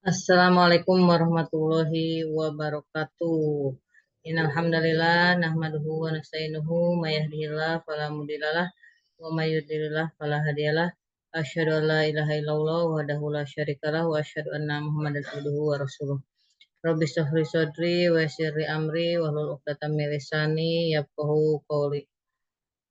Assalamualaikum warahmatullahi wabarakatuh. Innal hamdalillah nahmaduhu wa nasta'inuhu may yahdihillahu fala mudhillalah wa may yudhlilillah fala hadiyalah. Asyhadu an la ilaha illallah wahdahu la syarikalah wa asyhadu anna Muhammadan abduhu wa rasuluh. Rabbi shrah li sadri wa yassir li amri wahlul 'uqdatam min lisani yafqahu qawli.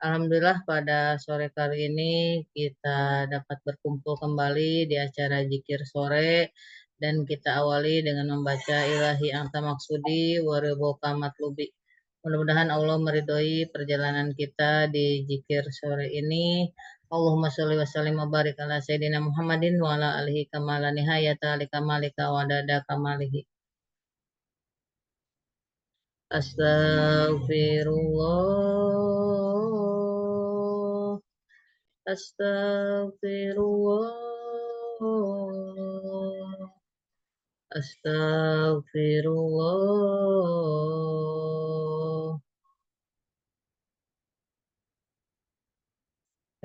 Alhamdulillah pada sore kali ini kita dapat berkumpul kembali di acara Zikir Sore dan kita awali dengan membaca Ilahi Anta Maksudi wa Ridhoka Matlubi. Mudah-mudahan Allah meridhoi perjalanan kita di Zikir Sore ini. Allahumma sholli wa sallim wa barik ala Sayyidina Muhammadin wa ala alihi kamala nihayata li kamalika wa dada kamalihi. Astagfirullah. Astagfirullah. Astagfirullah.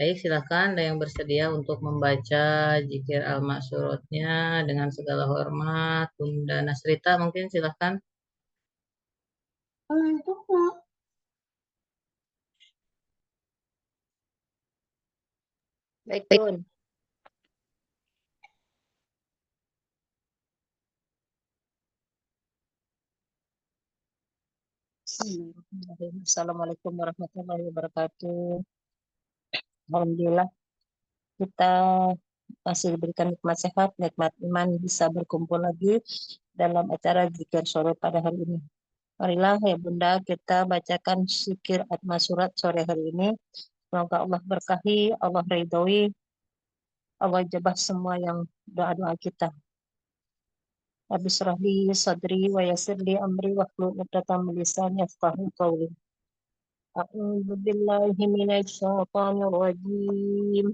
Baik, silakan ada yang bersedia untuk membaca Zikir Al-Maksurotnya dengan segala hormat. Bunda Nasrita mungkin silakan. Baik, Bun. Assalamualaikum warahmatullahi wabarakatuh. Alhamdulillah kita masih diberikan nikmat sehat, nikmat iman, bisa berkumpul lagi dalam acara zikir sore pada hari ini. Marilah ya Bunda, kita bacakan zikir atma surat sore hari ini. Semoga Allah berkahi, Allah ridhoi, Allah jabah semua yang doa-doa kita. Rabbi shrah li sadri wa yassir li amri wahlul 'uqdatam min lisani yafqahu qawli. A'udzu billahi minasy syaithanir rajim.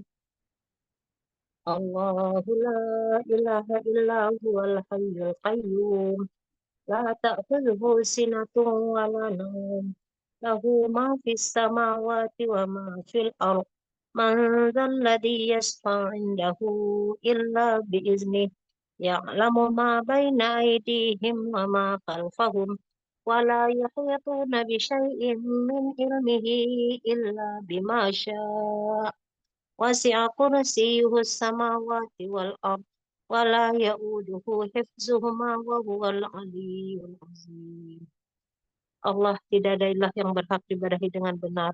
Allahu la ilaha illa huwal hayyul qayyum. La ta'khudhuhu sinatun wa la nawm. Lahu ma fis samawati wa ma fil ardh. Man dzal ladzi yashfa'u 'indahu illa bi'iznihi. Ya'lamu ma baina aydihim wa ma khalfahum. Wa la yuhituna bi syai'in min ilmihi illa bima syaa. Wasi'a kursiyyuhu samawati wal ardh wa la ya'uduhu hifdzuhuma wa huwal 'aliyyul 'azim. Allah tidak ada ilah yang berhak diibadahi dengan benar,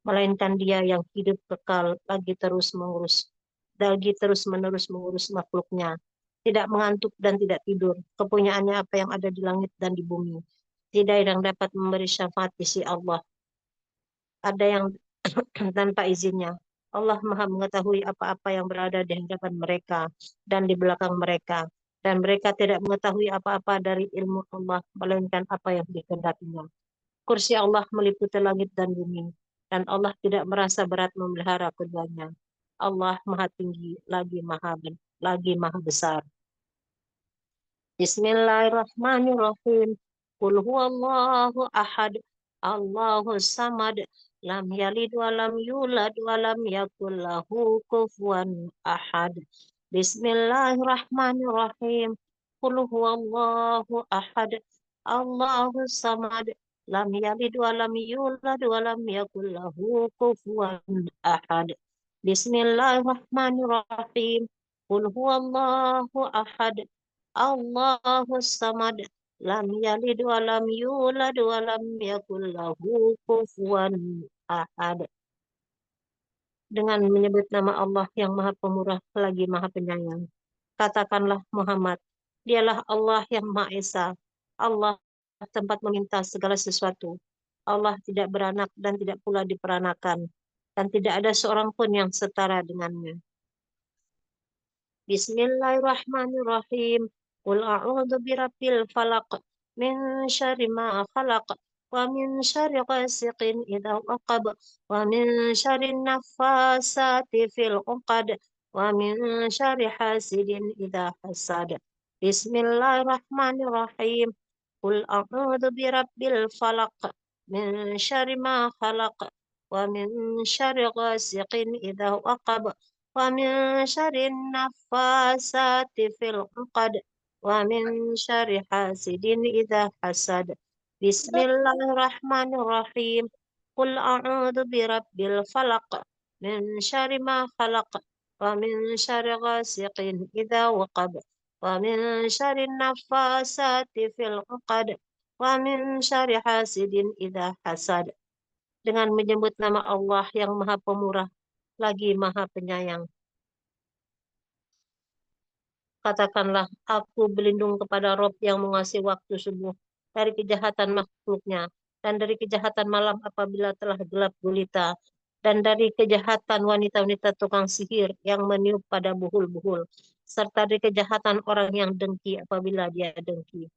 melainkan Dia yang hidup kekal lagi terus menerus mengurus makhluknya, tidak mengantuk dan tidak tidur. Kepunyaannya apa yang ada di langit dan di bumi. Tidak ada yang dapat memberi syafaat di sisi Allah. Ada yang tanpa izinnya. Allah Maha mengetahui apa-apa yang berada di hadapan mereka dan di belakang mereka. Dan mereka tidak mengetahui apa-apa dari ilmu Allah, melainkan apa yang dikehendakinya. Kursi Allah meliputi langit dan bumi, dan Allah tidak merasa berat memelihara keduanya. Allah Maha Tinggi, lagi Maha Besar. Bismillahirrahmanirrahim. Qul huwallahu ahad, Allahus samad, lam yalid wa lam yulad wa lam yakul lahu kufuwan ahad. Bismillahirrahmanirrahim. Qul huwallahu ahad, Allahus samad, lam yalid wa lam yulad wa lam yakul lahu kufuwan ahad. Bismillahirrahmanirrahim. Qul huwallahu ahad, Allahus samad, lam yalid wa lam yulad wa lam yakul lahu kufuwan ahad. Dengan menyebut nama Allah yang Maha Pemurah lagi Maha Penyayang, katakanlah Muhammad, Dialah Allah yang Maha Esa. Allah tempat meminta segala sesuatu. Allah tidak beranak dan tidak pula diperanakan, dan tidak ada seorang pun yang setara dengannya. Bismillahirrahmanirrahim. Qul a'udzu birabbil falaq min syarri ma khalaq wa min syarri ghasiqin idza waqab wa min syarri naffasati fil 'uqad wa min syarri hasidin idza hasad. Bismillahirrahmanirrahim. Qul a'udzu birabbil falaq min syarri ma khalaq wa min syarri ghasiqin idza waqab wa min syarrin naffasati fil 'uqad ومن شر حاسد إذا حسد. بسم الله الرحمن الرحيم. قل أعوذ برب الفلق من شر ما خلق ومن شر غاسق إذا وقب ومن شر النفاسات في العقد ومن شر حاسد إذا حسد. Dengan menyebut nama Allah yang Maha Pemurah lagi Maha Penyayang. Katakanlah, aku berlindung kepada Rob yang menguasai waktu subuh dari kejahatan makhluknya dan dari kejahatan malam apabila telah gelap gulita dan dari kejahatan wanita-wanita tukang sihir yang meniup pada buhul-buhul serta dari kejahatan orang yang dengki apabila dia dengki.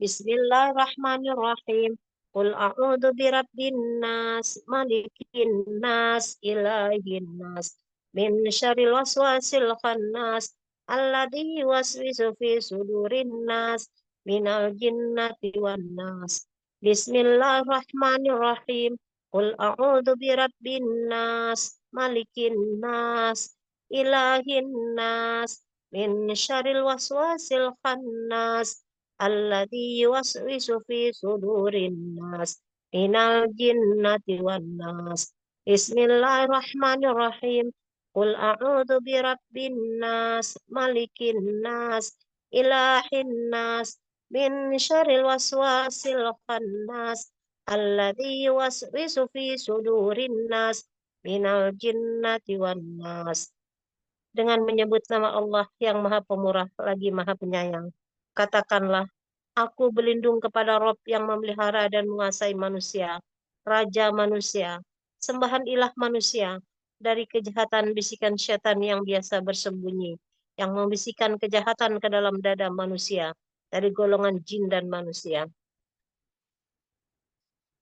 Bismillahirrahmanirrahim. Qul a'udzu birabbin nas, malikin nas, ilahin nas, min syarril waswasil khannas, alladzi yuwaswisu fi sudurin nas, minal jinnati wan nas. Bismillahirrahmanirrahim. Qul a'udzu birabbin nas, malikin nas, ilahin nas, min syarril waswasil khannas, alladzi yuwaswisu fi sudurin nas minal jinnati wan nas. Bismillahirrahmanirrahim. Qul a'udzu birabbin nas, malikin nas, ilahin nas, min syarril waswasil khannas, alladzi yuwaswisu fi sudurin nas minal jinnati wan nas. Dengan menyebut nama Allah yang Maha Pemurah lagi Maha Penyayang. Katakanlah, aku berlindung kepada Rob yang memelihara dan menguasai manusia, Raja manusia, sembahan ilah manusia, dari kejahatan bisikan syaitan yang biasa bersembunyi, yang membisikkan kejahatan ke dalam dada manusia, dari golongan jin dan manusia.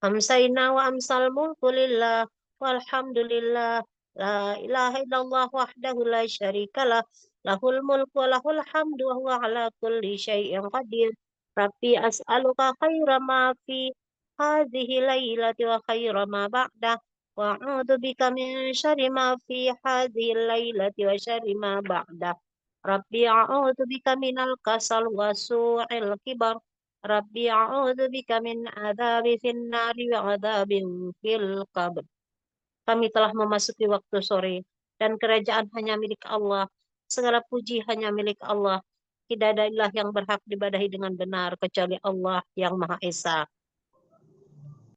Amsayna wa amsal mulku lillah walhamdulillah la ilaha illallah wahdahu la syarikalah lahul mulku wa lahul hamdu wa huwa ala kulli syai'in qadir. Rabbi as'aluka khaira ma fi hadhihi lailati wa khaira ma ba'dah wa a'udzu bika min syarri ma fi hadhihi lailati wa syarri ma ba'dah. Rabbi a'udzu bika minal kasal wa su'il kibar. Rabbi a'udzu bika min adzabi finnari wa adzabin fil qabr. Kami telah memasuki waktu sore dan kerajaan hanya milik Allah. Segala puji hanya milik Allah. Tidak ada ilah yang berhak diibadahi dengan benar kecuali Allah yang Maha Esa.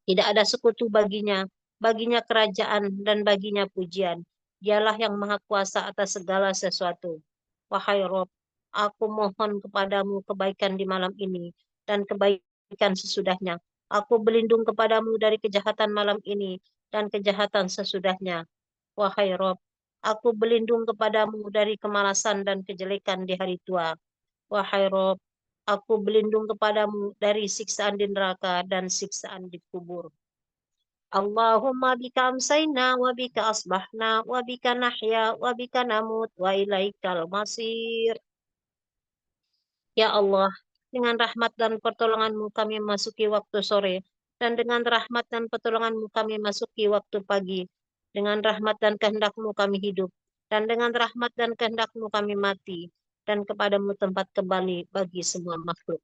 Tidak ada sekutu baginya, baginya kerajaan dan baginya pujian. Dialah yang Maha Kuasa atas segala sesuatu. Wahai Rob, aku mohon kepadamu kebaikan di malam ini dan kebaikan sesudahnya. Aku berlindung kepadamu dari kejahatan malam ini dan kejahatan sesudahnya. Wahai Rob, aku berlindung kepadamu dari kemalasan dan kejelekan di hari tua. Wahai Rob, aku berlindung kepadamu dari siksaan di neraka dan siksaan di kubur. Allahumma bika amsayna wa bika asbahna wa bika nahya wa bika namut wa ilaikal masir. Ya Allah, dengan rahmat dan pertolonganmu kami memasuki waktu sore, dan dengan rahmat dan pertolonganmu kami memasuki waktu pagi. Dengan rahmat dan kehendakmu kami hidup, dan dengan rahmat dan kehendakmu kami mati, dan kepadamu tempat kembali bagi semua makhluk.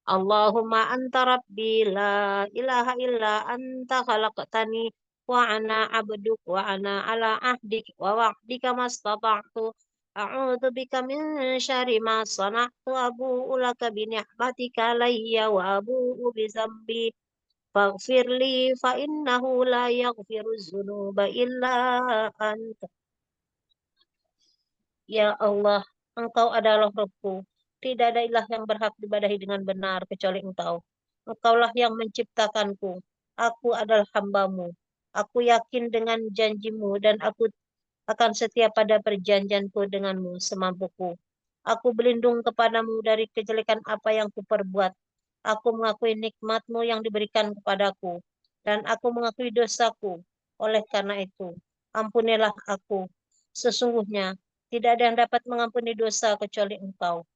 Allahumma anta rabbi la ilaha illa anta khalaqtani wa ana abduk wa ana ala ahdik wa wa'dika mastata'tu a'udzu bika min syarri ma sana'tu abu'u laka bi ni'matika alayya wa abu'u bi dzambi faghfir li fa innahu la yaghfiru dzunuba illa anta. Ya Allah, Engkau adalah Rabbku. Tidak ada ilah yang berhak diibadahi dengan benar kecuali Engkau. Engkaulah yang menciptakanku. Aku adalah hambamu. Aku yakin dengan janjimu dan aku akan setia pada perjanjianku denganmu semampuku. Aku berlindung kepadamu dari kejelekan apa yang kuperbuat. Aku mengakui nikmatmu yang diberikan kepadaku. Dan aku mengakui dosaku. Oleh karena itu, ampunilah aku. Sesungguhnya, tidak ada yang dapat mengampuni dosa kecuali Engkau.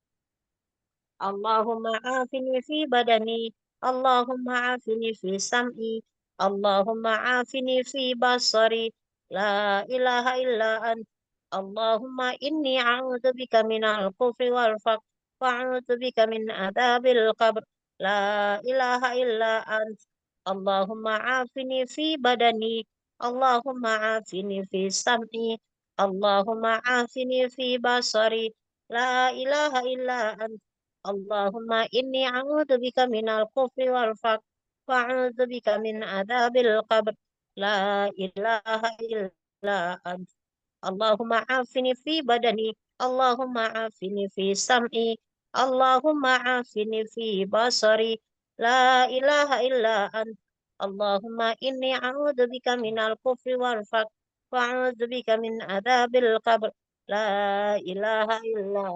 Allahumma afini fi badani. Allahumma afini fi sam'i. Allahumma afini fi basari. La ilaha illa ant. Allahumma inni a'udzubika minal kufri wal faqr وأعوذ بك من عذاب القبر لا إله إلا أنت اللهم عافني في بدني اللهم عافني في سمعي اللهم عافني في بصري لا إله إلا أنت اللهم إني أعوذ بك من الكفر والفقر وأعوذ بك من عذاب القبر لا إله إلا أنت اللهم عافني في بدني اللهم عافني في سمعي اللهم عافني في بصري لا إله إلا أنت اللهم إني أعوذ بك من الكفر والفقر وأعوذ بك من عذاب القبر لا إله إلا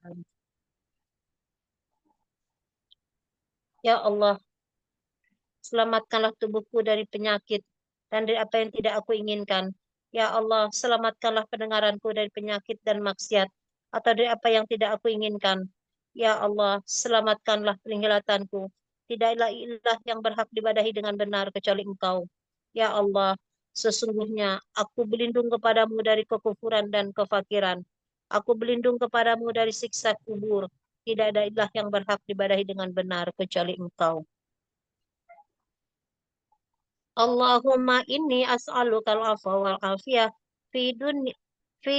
أنت. Ya Allah, selamatkanlah tubuhku dari penyakit dan dari apa yang tidak aku inginkan. Ya Allah, selamatkanlah pendengaranku dari penyakit dan maksiat atau dari apa yang tidak aku inginkan. Ya Allah, selamatkanlah penglihatanku. Tidaklah ilah yang berhak dibadahi dengan benar kecuali Engkau. Ya Allah, sesungguhnya aku berlindung kepadamu dari kekufuran dan kefakiran. Aku berlindung kepadamu dari siksa kubur. Tidak ada ilah yang berhak dibadahi dengan benar kecuali Engkau. Allahumma inni as'aluka al-afwa wal afiyah fi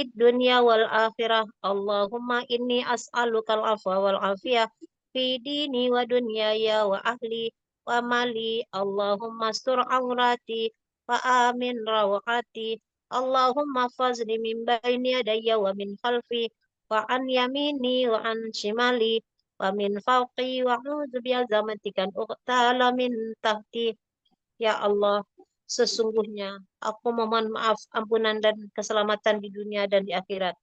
dunya wal akhirah. Allahumma inni as'aluka al-afwa wal afiyah fi dini wa dunyaya wa ahli wa mali. Allahumma astur aurati wa amin rawati. Allahumma fazni min bayni yadayya wa min khalfi wa an yamini wa an shimali wa min fawqi wa a'udzu bi'azamatika an uqtala min tahti. Ya Allah, sesungguhnya aku memohon maaf, ampunan dan keselamatan di dunia dan di akhirat.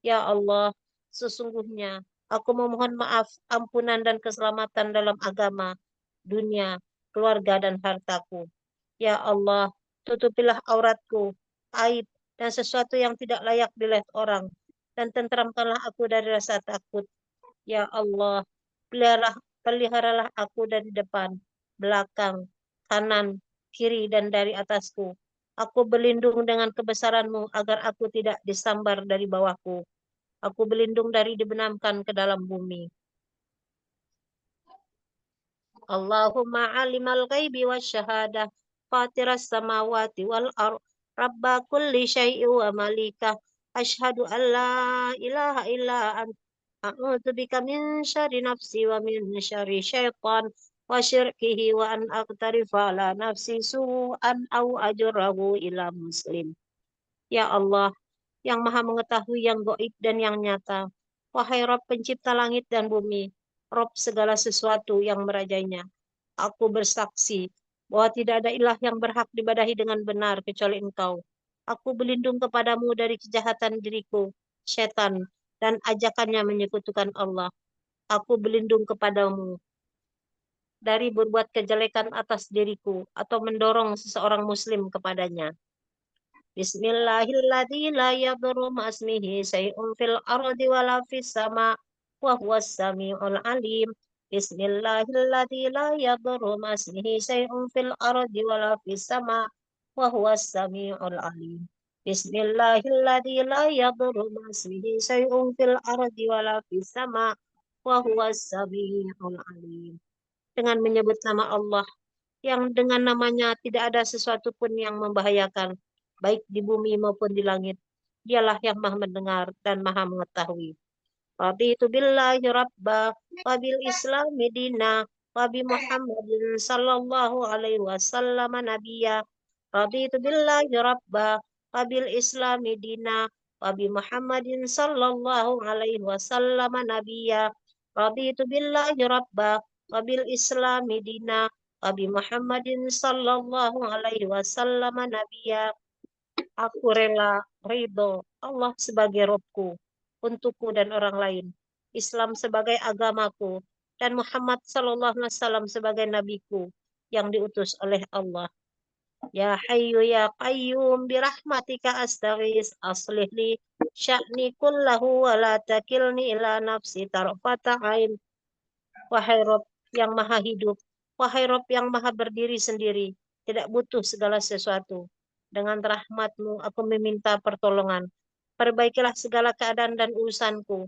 Ya Allah, sesungguhnya aku memohon maaf, ampunan dan keselamatan dalam agama, dunia, keluarga dan hartaku. Ya Allah, tutupilah auratku, aib dan sesuatu yang tidak layak dilihat orang, dan tenteramkanlah aku dari rasa takut. Ya Allah, peliharalah aku dari depan, belakang, kanan, kiri, dan dari atasku. Aku berlindung dengan kebesaranmu agar aku tidak disambar dari bawahku. Aku berlindung dari dibenamkan ke dalam bumi. Allahumma alimal ghaibi wa syahadah, fatiras samawati wal ar, rabba kulli syai'i wa malikah, ashhadu an la ilaha illa anta, a'udzu bika min syarri nafsi wa min syarri syaitan wa syirkihi wa an aqtarifa ala nafsi su'an au ajrahu ila muslim. Ya Allah, yang maha mengetahui yang gaib dan yang nyata. Wahai Rob pencipta langit dan bumi, Rob segala sesuatu yang merajainya. Aku bersaksi bahwa tidak ada ilah yang berhak dibadahi dengan benar kecuali Engkau. Aku berlindung kepadamu dari kejahatan diriku, setan, dan ajakannya menyekutukan Allah. Aku berlindung kepadamu dari berbuat kejelekan atas diriku atau mendorong seseorang muslim kepadanya. Bismillahilladzi la yadurru ma'asmihi syai'un fil ardi wala fis sama wa huwas samiul alim. Bismillahilladzi la yadurru ma'asmihi syai'un fil ardi wala fis sama wa huwas samiul alim. Bismillahilladzi la yadurru ma'asmihi syai'un fil ardi wala fis sama wa huwas samiul alim. Dengan menyebut nama Allah yang dengan namanya tidak ada sesuatu pun yang membahayakan, baik di bumi maupun di langit. Dialah yang maha mendengar dan maha mengetahui. Raditu billahi rabba wa bil islami dina wa bi Muhammadin sallallahu alaihi wasallam nabiyya. Raditu billahi rabba wa bil islami dina wa bi Muhammadin sallallahu alaihi wasallam nabiyya. Raditu billahi rabba wa bil islami dina wa bi Muhammadin sallallahu alaihi wasallam nabiyya. Aku rela ridho Allah sebagai Robku untukku dan orang lain, Islam sebagai agamaku, dan Muhammad sallallahu alaihi wasallam sebagai nabiku yang diutus oleh Allah. Ya Hayyu ya Qayyum birahmatika astaghis aslih li sya'ni kullahu wa la takilni ila nafsi tarfata ain. Wahai Rob yang maha hidup, wahai Rob yang maha berdiri sendiri, tidak butuh segala sesuatu. Dengan rahmatmu aku meminta pertolongan. Perbaikilah segala keadaan dan urusanku.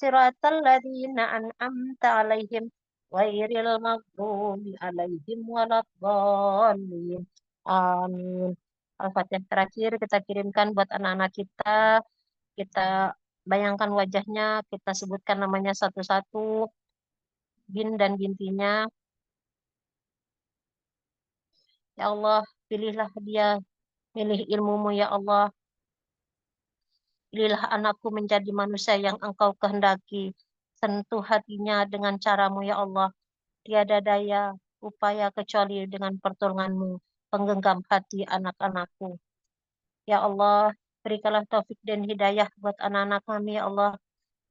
siratal ladzina an'amta 'alaihim ghairil maghdubi 'alaihim waladdallin. Amin. Al-Fatihah terakhir kita kirimkan buat anak-anak kita. Kita bayangkan wajahnya, kita sebutkan namanya satu-satu, bin dan bintinya. Ya Allah, pilihlah dia, pilih ilmumu ya Allah. Pilihlah anakku menjadi manusia yang Engkau kehendaki. Sentuh hatinya dengan caramu ya Allah. Tiada daya upaya kecuali dengan pertolonganmu, penggenggam hati anak-anakku. Ya Allah, berikanlah taufik dan hidayah buat anak-anak kami ya Allah.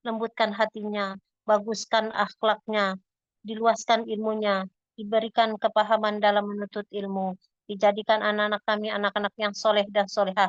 Lembutkan hatinya, baguskan akhlaknya, diluaskan ilmunya, diberikan kepahaman dalam menuntut ilmu, dijadikan anak-anak kami anak-anak yang soleh dan solehah,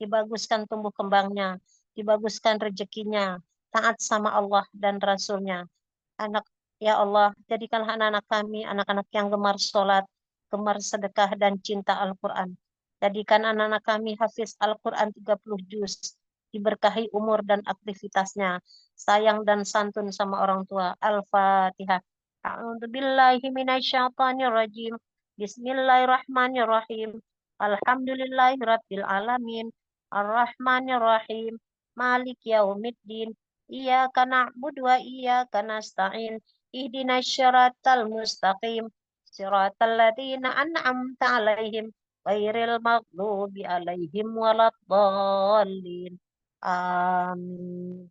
dibaguskan tumbuh kembangnya, dibaguskan rezekinya, taat sama Allah dan Rasulnya. Anak, ya Allah, jadikanlah anak-anak kami anak-anak yang gemar sholat, gemar sedekah dan cinta Al-Quran. Jadikan anak-anak kami hafiz Al-Quran 30 juz, diberkahi umur dan aktivitasnya, sayang dan santun sama orang tua. Al-Fatihah. A'udzubillahi minasyaitonirrajim. Bismillahirrahmanirrahim. Alhamdulillahirabbil alamin. Ar-Rahmanirrahim. Malik yaumiddin. Iyyaka na'budu wa iyyaka nasta'in. Ihdinas syiratal mustaqim. Siratal ladzina an'amta 'alaihim ghairil maghdubi 'alaihim waladdallin. Amin.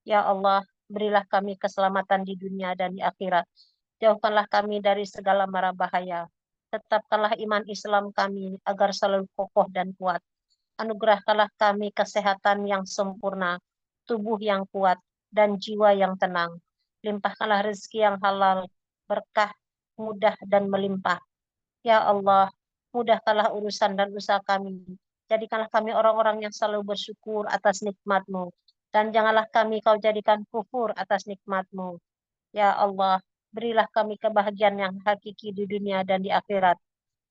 Ya Allah, berilah kami keselamatan di dunia dan di akhirat. Jauhkanlah kami dari segala mara bahaya. Tetapkanlah iman Islam kami agar selalu kokoh dan kuat. Anugerahkanlah kami kesehatan yang sempurna, tubuh yang kuat, dan jiwa yang tenang. Limpahkanlah rezeki yang halal, berkah, mudah, dan melimpah. Ya Allah, mudahkanlah urusan dan usaha kami. Jadikanlah kami orang-orang yang selalu bersyukur atas nikmat-Mu. Dan janganlah kami kau jadikan kufur atas nikmat-Mu. Ya Allah, berilah kami kebahagiaan yang hakiki di dunia dan di akhirat.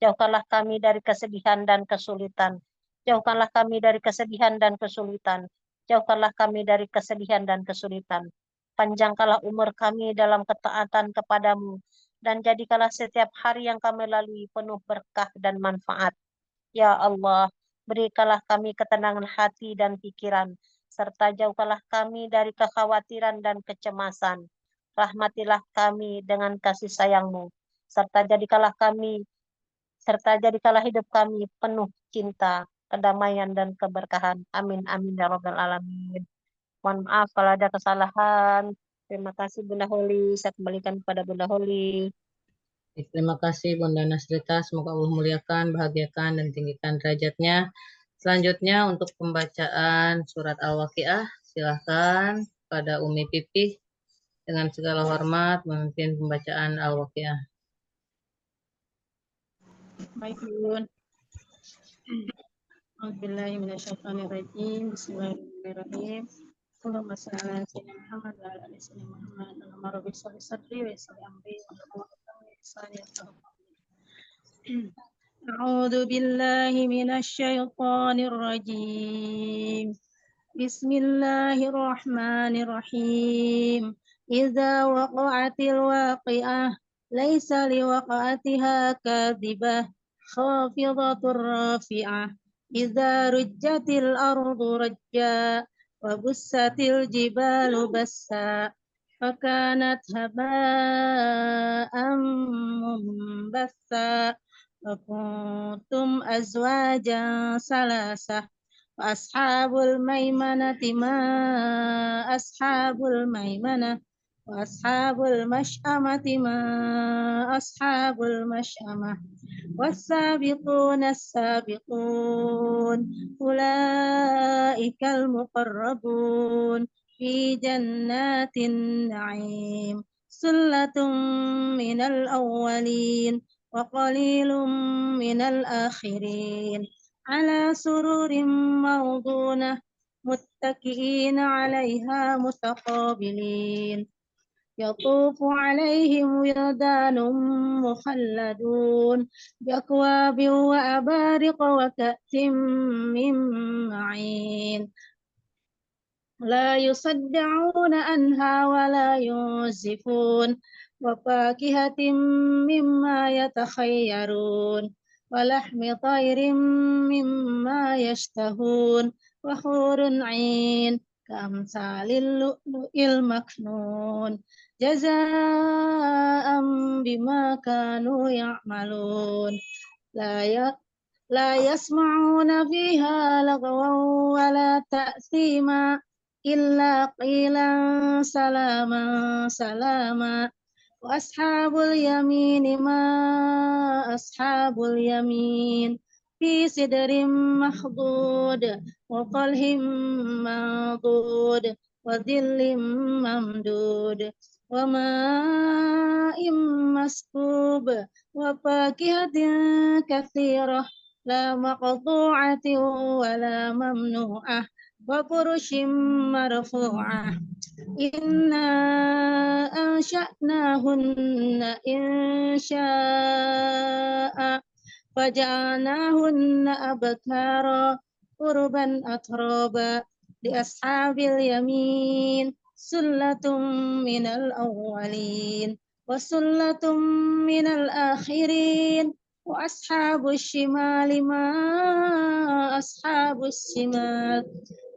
Jauhkanlah kami dari kesedihan dan kesulitan. Jauhkanlah kami dari kesedihan dan kesulitan. Jauhkanlah kami dari kesedihan dan kesulitan. Panjangkanlah umur kami dalam ketaatan kepadamu. Dan jadikanlah setiap hari yang kami lalui penuh berkah dan manfaat. Ya Allah, berikanlah kami ketenangan hati dan pikiran. Serta jauhkanlah kami dari kekhawatiran dan kecemasan. Rahmatilah kami dengan kasih sayang-Mu. Serta jadikanlah hidup kami penuh cinta, kedamaian, dan keberkahan. Amin, amin, ya Rabbal Alamin. Mohon maaf kalau ada kesalahan. Terima kasih Bunda Holi. Saya kembalikan kepada Bunda Holi. Terima kasih Bunda Nasrita. Semoga Allah muliakan, bahagiakan, dan tinggikan derajatnya. Selanjutnya untuk pembacaan surat Al-Waqiah, silahkan pada Umi Pipih dengan segala hormat memimpin pembacaan Al-Waqiah. Baik, Bun. A'udzubillahi minasyaitonirrajim. Bismillahirrahmanirrahim. Allahumma shalli ala sayyidina Muhammad wa ala ali sayyidina Muhammad. Allahumma rabbi shalli sadri wa yassir amri wa hlul 'uqdatam min lisani yafqahu qawli. A'udzu billahi minasyaitonir rajim. Bismillahirrahmanirrahim. Idza waqa'atil waqi'ah laisa liwaqa'atiha kadhibah khafidatur rafi'ah. Idza rujjatil ardu rajja wa bussatil jibalu bassa fakanat haba'an munbatha wa kuntum azwajan salasah wa ashabul maimanati ma ashabul maimanah wa ashabul mash'amati ma ashabul mash'amah والسابقون السابقون أولئك المقربون في جنات النعيم سلة من الأولين وقليل من الآخرين على سرر موضونة متكئين عليها متقابلين يطوف عليهم ولدان مخلدون بأكواب وأبارق وكأس من معين لا يصدعون عنها ولا ينزفون وفاكهة مما يتخيرون ولحم طير مما يشتهون وحور عين كأمثال اللؤلؤ المكنون جزاء بما كانوا يعملون لا ي- لا يسمعون فيها لغوا ولا تأثيما إلا قيلا سلاما سلاما وأصحاب اليمين ما أصحاب اليمين في سدر مخضود وطلح منضود وظل ممدود وماء مسكوب وفاكهة كثيرة لا مقطوعة ولا ممنوعة وفرش مرفوعة إنا أنشأناهن إن شاء فجعلناهن أبكارا عربا أترابا لأصحاب اليمين سلة من الأولين وسلة من الآخرين وأصحاب الشمال ما أصحاب الشمال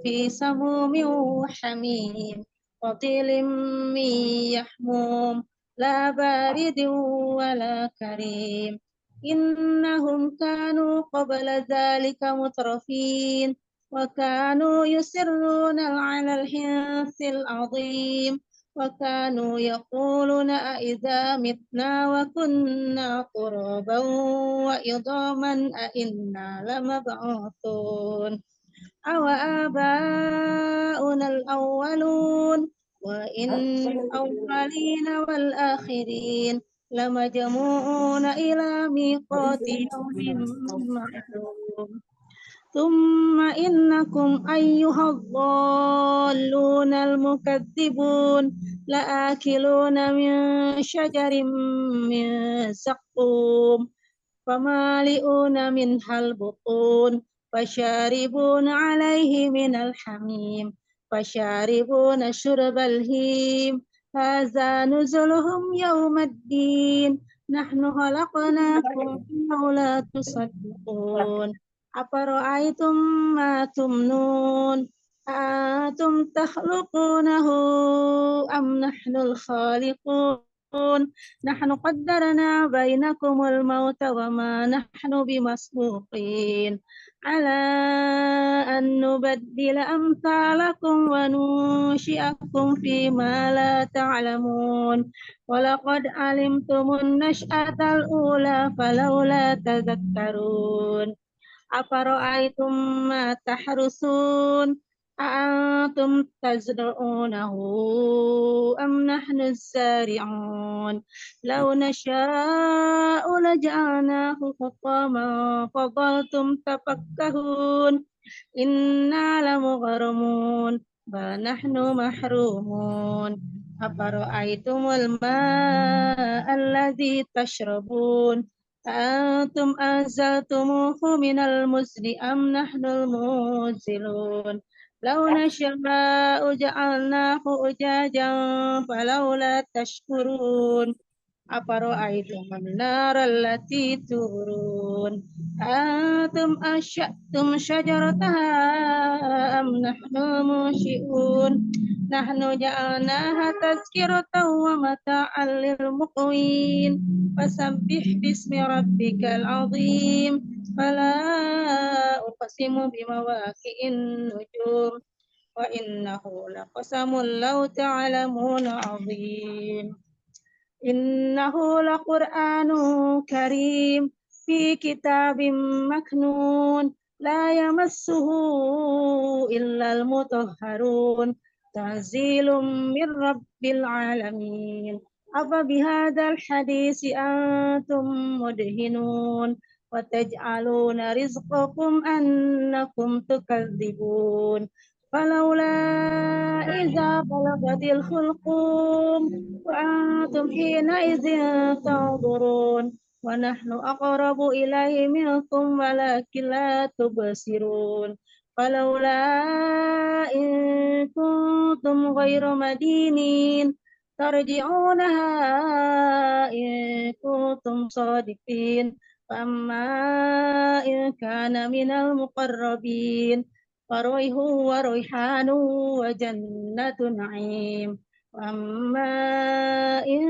في سموم وحميم وطيل من يحموم لا بارد ولا كريم إنهم كانوا قبل ذلك مترفين وكانوا يسرون على الحنث العظيم وكانوا يقولون أإذا متنا وكنا ترابا وعظاما أإنا لمبعوثون أو آباؤنا الأولون وإن الأولين والآخرين لمجموعون إلى ميقات يوم معلوم ثم إنكم أيها الضالون المكذبون لآكلون من شجر من زقوم فمالئون منها البطون فشاربون عليه من الحميم فشاربون شرب الهيم هذا نزلهم يوم الدين نحن خلقناكم فلولا تصدقون أفرأيتم ما تمنون أأنتم تخلقونه أم نحن الخالقون نحن قدرنا بينكم الموت وما نحن بمسبوقين على أن نبدل أمثالكم وننشئكم فيما لا تعلمون ولقد علمتم النشأة الأولى فلولا تذكرون أفرأيتم ما تحرثون أأنتم تزرعونه أم نحن الزارعون لو نشاء لجعلناه حطاما فظلتم تفكهون إنا لمغرمون بل نحن محرومون أفرأيتم الماء الذي تشربون أأنتم أنزلتموه من المزن أم نحن المنزلون لو نشاء جعلناه أجاجا فلولا تشكرون أفرأيتم النار التي تورون أنتم أنشأتم شجرتها أم نحن المنشئون نحن جعلناها تذكرة ومتاعا للمقوين فسبح باسم ربك العظيم فلا أقسم بمواقع النجوم وإنه لقسم لو تعلمون عظيم إنه لقرآن كريم في كتاب مكنون لا يمسه إلا المطهرون تنزيل من رب العالمين أفبهذا الحديث أنتم مدهنون وتجعلون رزقكم أنكم تكذبون فلولا إذا بلغت الحلقوم وأنتم حينئذ تنظرون ونحن أقرب إليه منكم ولكن لا تبصرون فلولا إن كنتم غير مدينين ترجعونها إن كنتم صادقين فأما إن كان من المقربين فروح وريحان وجنة نعيم وأما إن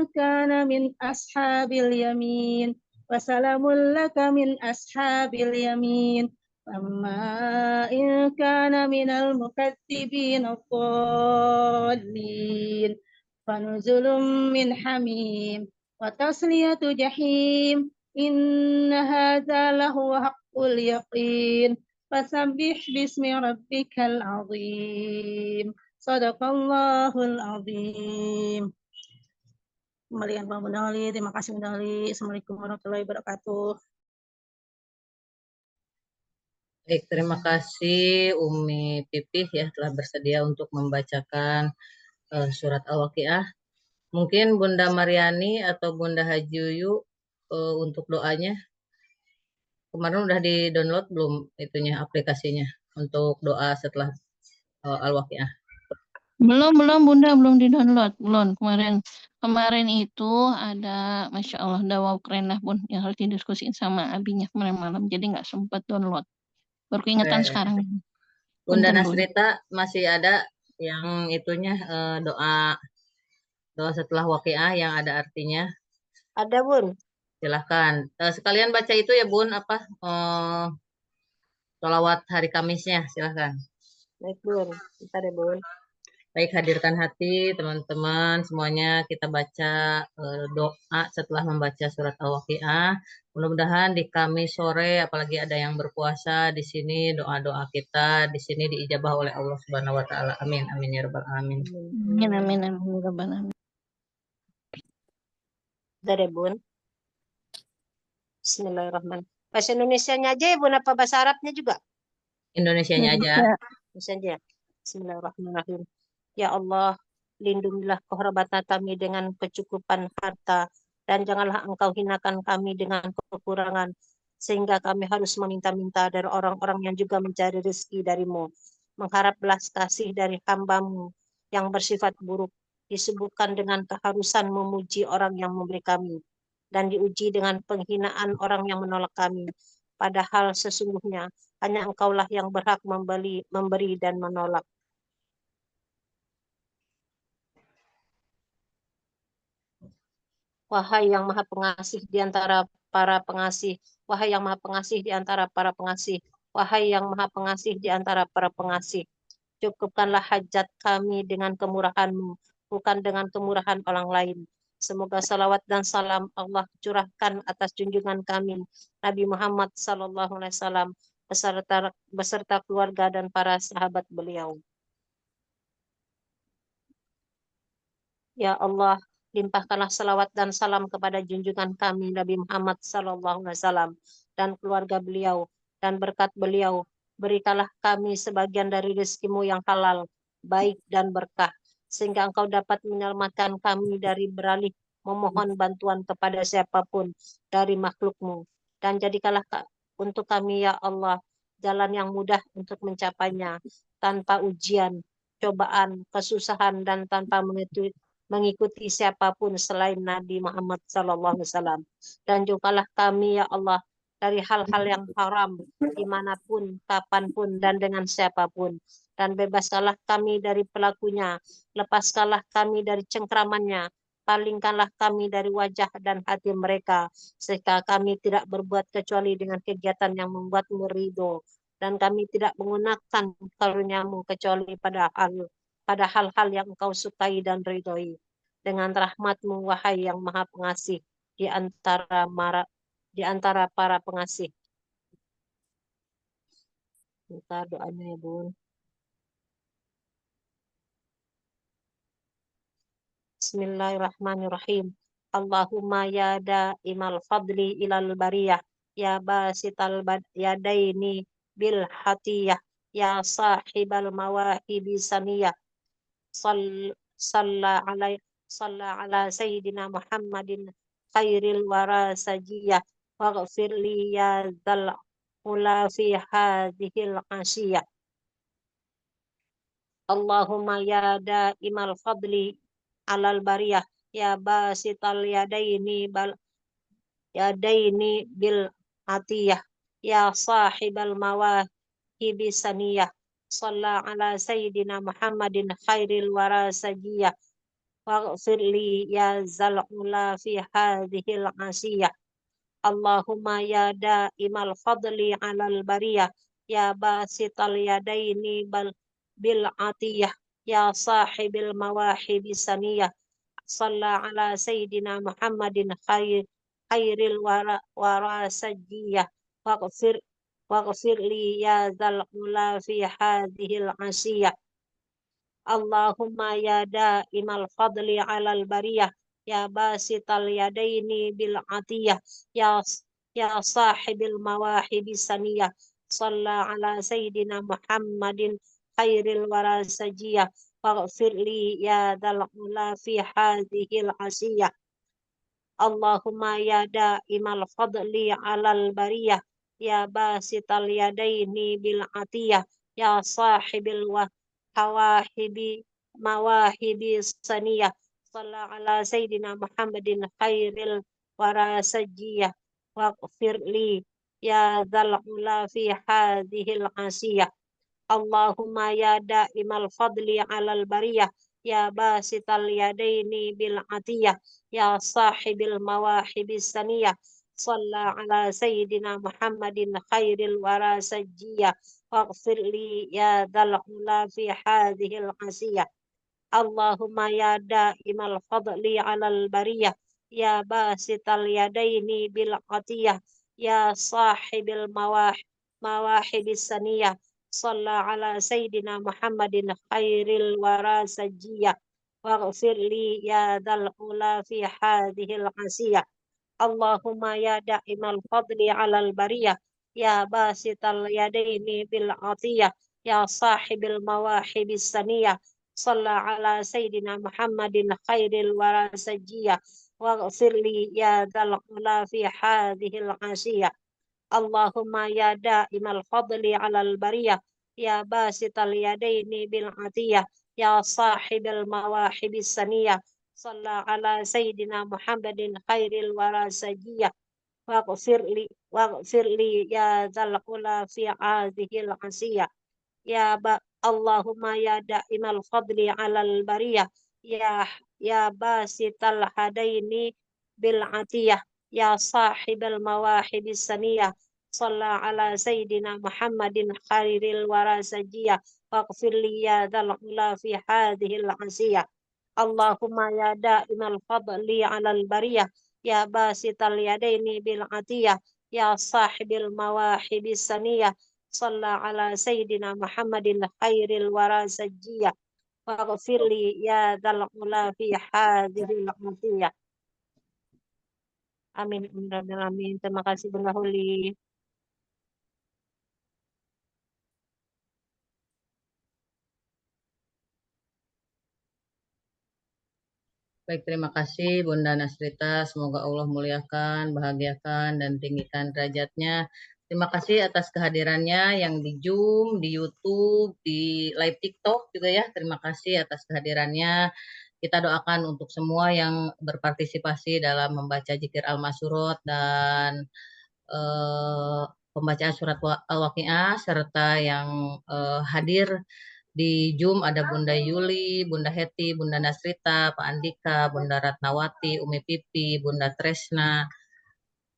كان من أصحاب اليمين وسلام لك من أصحاب اليمين أما إن كان من المكذبين الضالين فنزل من حميم وتصلية جحيم إن هذا لهو حق اليقين فسبح باسم ربك العظيم صدق Allahul Azim. Kembalikan Pak Bunda Ali. Terima kasih Bunda Ali. Assalamualaikum warahmatullahi wabarakatuh. Baik, terima kasih Umi Pipih ya telah bersedia untuk membacakan surat Al-Waqiah. Mungkin Bunda Mariani atau Bunda Hajuyu untuk doanya. Kemarin udah di-download belum itunya aplikasinya untuk doa setelah Al-Waqiah? Belum Bunda, belum di-download. Belum. Kemarin itu ada, Masya Allah, dakwah keren lah Bun, yang harus didiskusiin sama abinya kemarin malam. Jadi nggak sempat download. Baru keingetan sekarang. Bunda Punten, Bun. Nasrita masih ada yang itunya doa setelah Waqiah yang ada artinya? Ada Bun. Silahkan. Sekalian baca itu ya Bun, sholawat hari Kamisnya, silahkan. Baik Bun, kita deh Bun. Baik, hadirkan hati teman-teman semuanya, kita baca doa setelah membaca surat Al-Waqiah. Mudah-mudahan di Kamis sore, apalagi ada yang berpuasa di sini, doa-doa kita di sini diijabah oleh Allah Subhanahu wa taala. Amin amin ya rabbal alamin. Amin ya rabbal alamin. Kita deh Bun. Bismillahirrahmanirrahim. Bahasa Indonesianya aja ya Bun, apa bahasa Arabnya juga? Indonesianya aja. Misalnya, Bismillahirrahmanirrahim. Ya Allah, lindungilah kehormatan kami dengan kecukupan harta, dan janganlah Engkau hinakan kami dengan kekurangan, sehingga kami harus meminta-minta dari orang-orang yang juga mencari rezeki darimu, mengharap belas kasih dari hamba-Mu yang bersifat buruk, disebutkan dengan keharusan memuji orang yang memberi kami, dan diuji dengan penghinaan orang yang menolak kami. Padahal sesungguhnya hanya Engkaulah yang berhak memberi dan menolak. Wahai yang maha pengasih di antara para pengasih, wahai yang maha pengasih di antara para pengasih, wahai yang maha pengasih di antara para pengasih, cukupkanlah hajat kami dengan kemurahan-Mu, bukan dengan kemurahan orang lain. Semoga salawat dan salam Allah curahkan atas junjungan kami, Nabi Muhammad SAW, beserta keluarga dan para sahabat beliau. Ya Allah, limpahkanlah salawat dan salam kepada junjungan kami Nabi Muhammad SAW dan keluarga beliau, dan berkat beliau berikanlah kami sebagian dari rezeki-Mu yang halal, baik dan berkah, sehingga Engkau dapat menyelamatkan kami dari beralih memohon bantuan kepada siapapun dari makhluk-Mu, dan jadikanlah untuk kami ya Allah jalan yang mudah untuk mencapainya, tanpa ujian, cobaan, kesusahan, dan tanpa mengikuti siapapun selain Nabi Muhammad SAW. Dan jauhkanlah kami ya Allah dari hal-hal yang haram dimanapun, kapanpun, dan dengan siapapun. Dan bebaskanlah kami dari pelakunya, lepaskanlah kami dari cengkramannya, palingkanlah kami dari wajah dan hati mereka, sehingga kami tidak berbuat kecuali dengan kegiatan yang membuatmu ridho, dan kami tidak menggunakan karunia-Mu kecuali pada hal-hal yang Engkau sukai dan ridhoi. Dengan rahmat-Mu, wahai yang maha pengasih di antara para pengasih. Minta doanya ya Bun. Bismillahirrahmanirrahim. Allahumma ya da'imal fadli ilal bariyah, ya basital yadaini bil hatiyah, ya sahibal mawahibi saniyah, salla ala sayyidina Muhammadin khairil wara sajiyah, waghfir li ya dzal الأولى في هذه العشية. اللهم يا دائم الفضل على البرية يا باسط اليدين بالعطية يا صاحب المواهب السنية صلى على سيدنا محمد خير الورى سجية واغفر لي يا ذا العلا في هذه العشية. اللهم يا دائم الفضل على البرية يا باسط اليدين بالعطية يا صاحب المواهب السنية صلى على سيدنا محمد خير الورى سجية واغفر لي يا ذا العلا في هذه العشية. اللهم يا دائم الفضل على البرية يا باسط اليدين بالعطية يا صاحب المواهب السنية صلى على سيدنا محمد خير الورى سجية واغفر لي يا ذا العلا في هذه العشية. اللهم يا دائم الفضل على البرية يا باسط اليدين بالعطية يا صاحب مواهب السنية صلى على سيدنا محمد خير الورى سجية واغفر لي يا ذا العلا في هذه العشية. اللهم يا دائم الفضل على البرية يا باسط اليدين بالعطية يا صاحب المواهب السنية صلى على سيدنا محمد خير الورى سجية واغفر لي يا ذا العلا في هذه العشية. اللهم يا دائم الفضل على البرية يا باسط اليدين بالعطية يا صاحب المواهب السنية صلى على سيدنا محمد خير الورى سجية واغفر لي يا ذا العلا في هذه العشية. اللهم يا دائم الفضل على البرية يا باسط اليدين بالعطية يا صاحب المواهب السنية صلى على سيدنا محمد خير الورى سجية واغفر لي يا ذا العلا في هذه العشية. اللهم يا دائم الفضل على البرية يا باسط اليدين بالعطية يا صاحب المواهب السنية صلى على سيدنا محمد خير الورى سجية واغفر لي يا ذا العلا في هذه العشية. اللهم يا دائم الفضل على البرية يا باسط اليدين بالعطية يا صاحب المواهب السنية صلى على سيدنا محمد خير الورى سجية واغفر لي يا ذا العلا في هذه العشية. اللهم يا دائم الفضل على البرية يا باسط اليدين بالعطية يا صاحب المواهب السنية صلى على سيدنا محمد خير الورى سجية واغفر لي يا ذا العلا في هذه العشية. Amin. Amin. Terima kasih Bunda Holi. Baik, terima kasih Bunda Nasrita. Semoga Allah muliakan, bahagiakan, dan tinggikan derajatnya. Terima kasih atas kehadirannya yang di Zoom, di YouTube, di live TikTok juga ya. Terima kasih atas kehadirannya. Kita doakan untuk semua yang berpartisipasi dalam membaca Zikir Al-Masyurot dan pembacaan surat Al-Waqiah, serta yang hadir di Zoom ada Bunda Yuli, Bunda Heti, Bunda Nasrita, Pak Andika, Bunda Ratnawati, Umi Pipi, Bunda Tresna,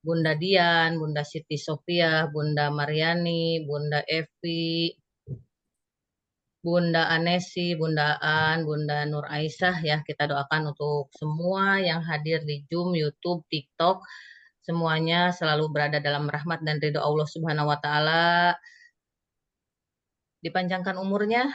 Bunda Dian, Bunda Siti Sofia, Bunda Mariani, Bunda Evi, Bunda Anesi, Bunda An, Bunda Nur Aisyah ya. Kita doakan untuk semua yang hadir di Zoom, YouTube, TikTok, semuanya selalu berada dalam rahmat dan ridho Allah Subhanahu wa taala. Dipanjangkan umurnya,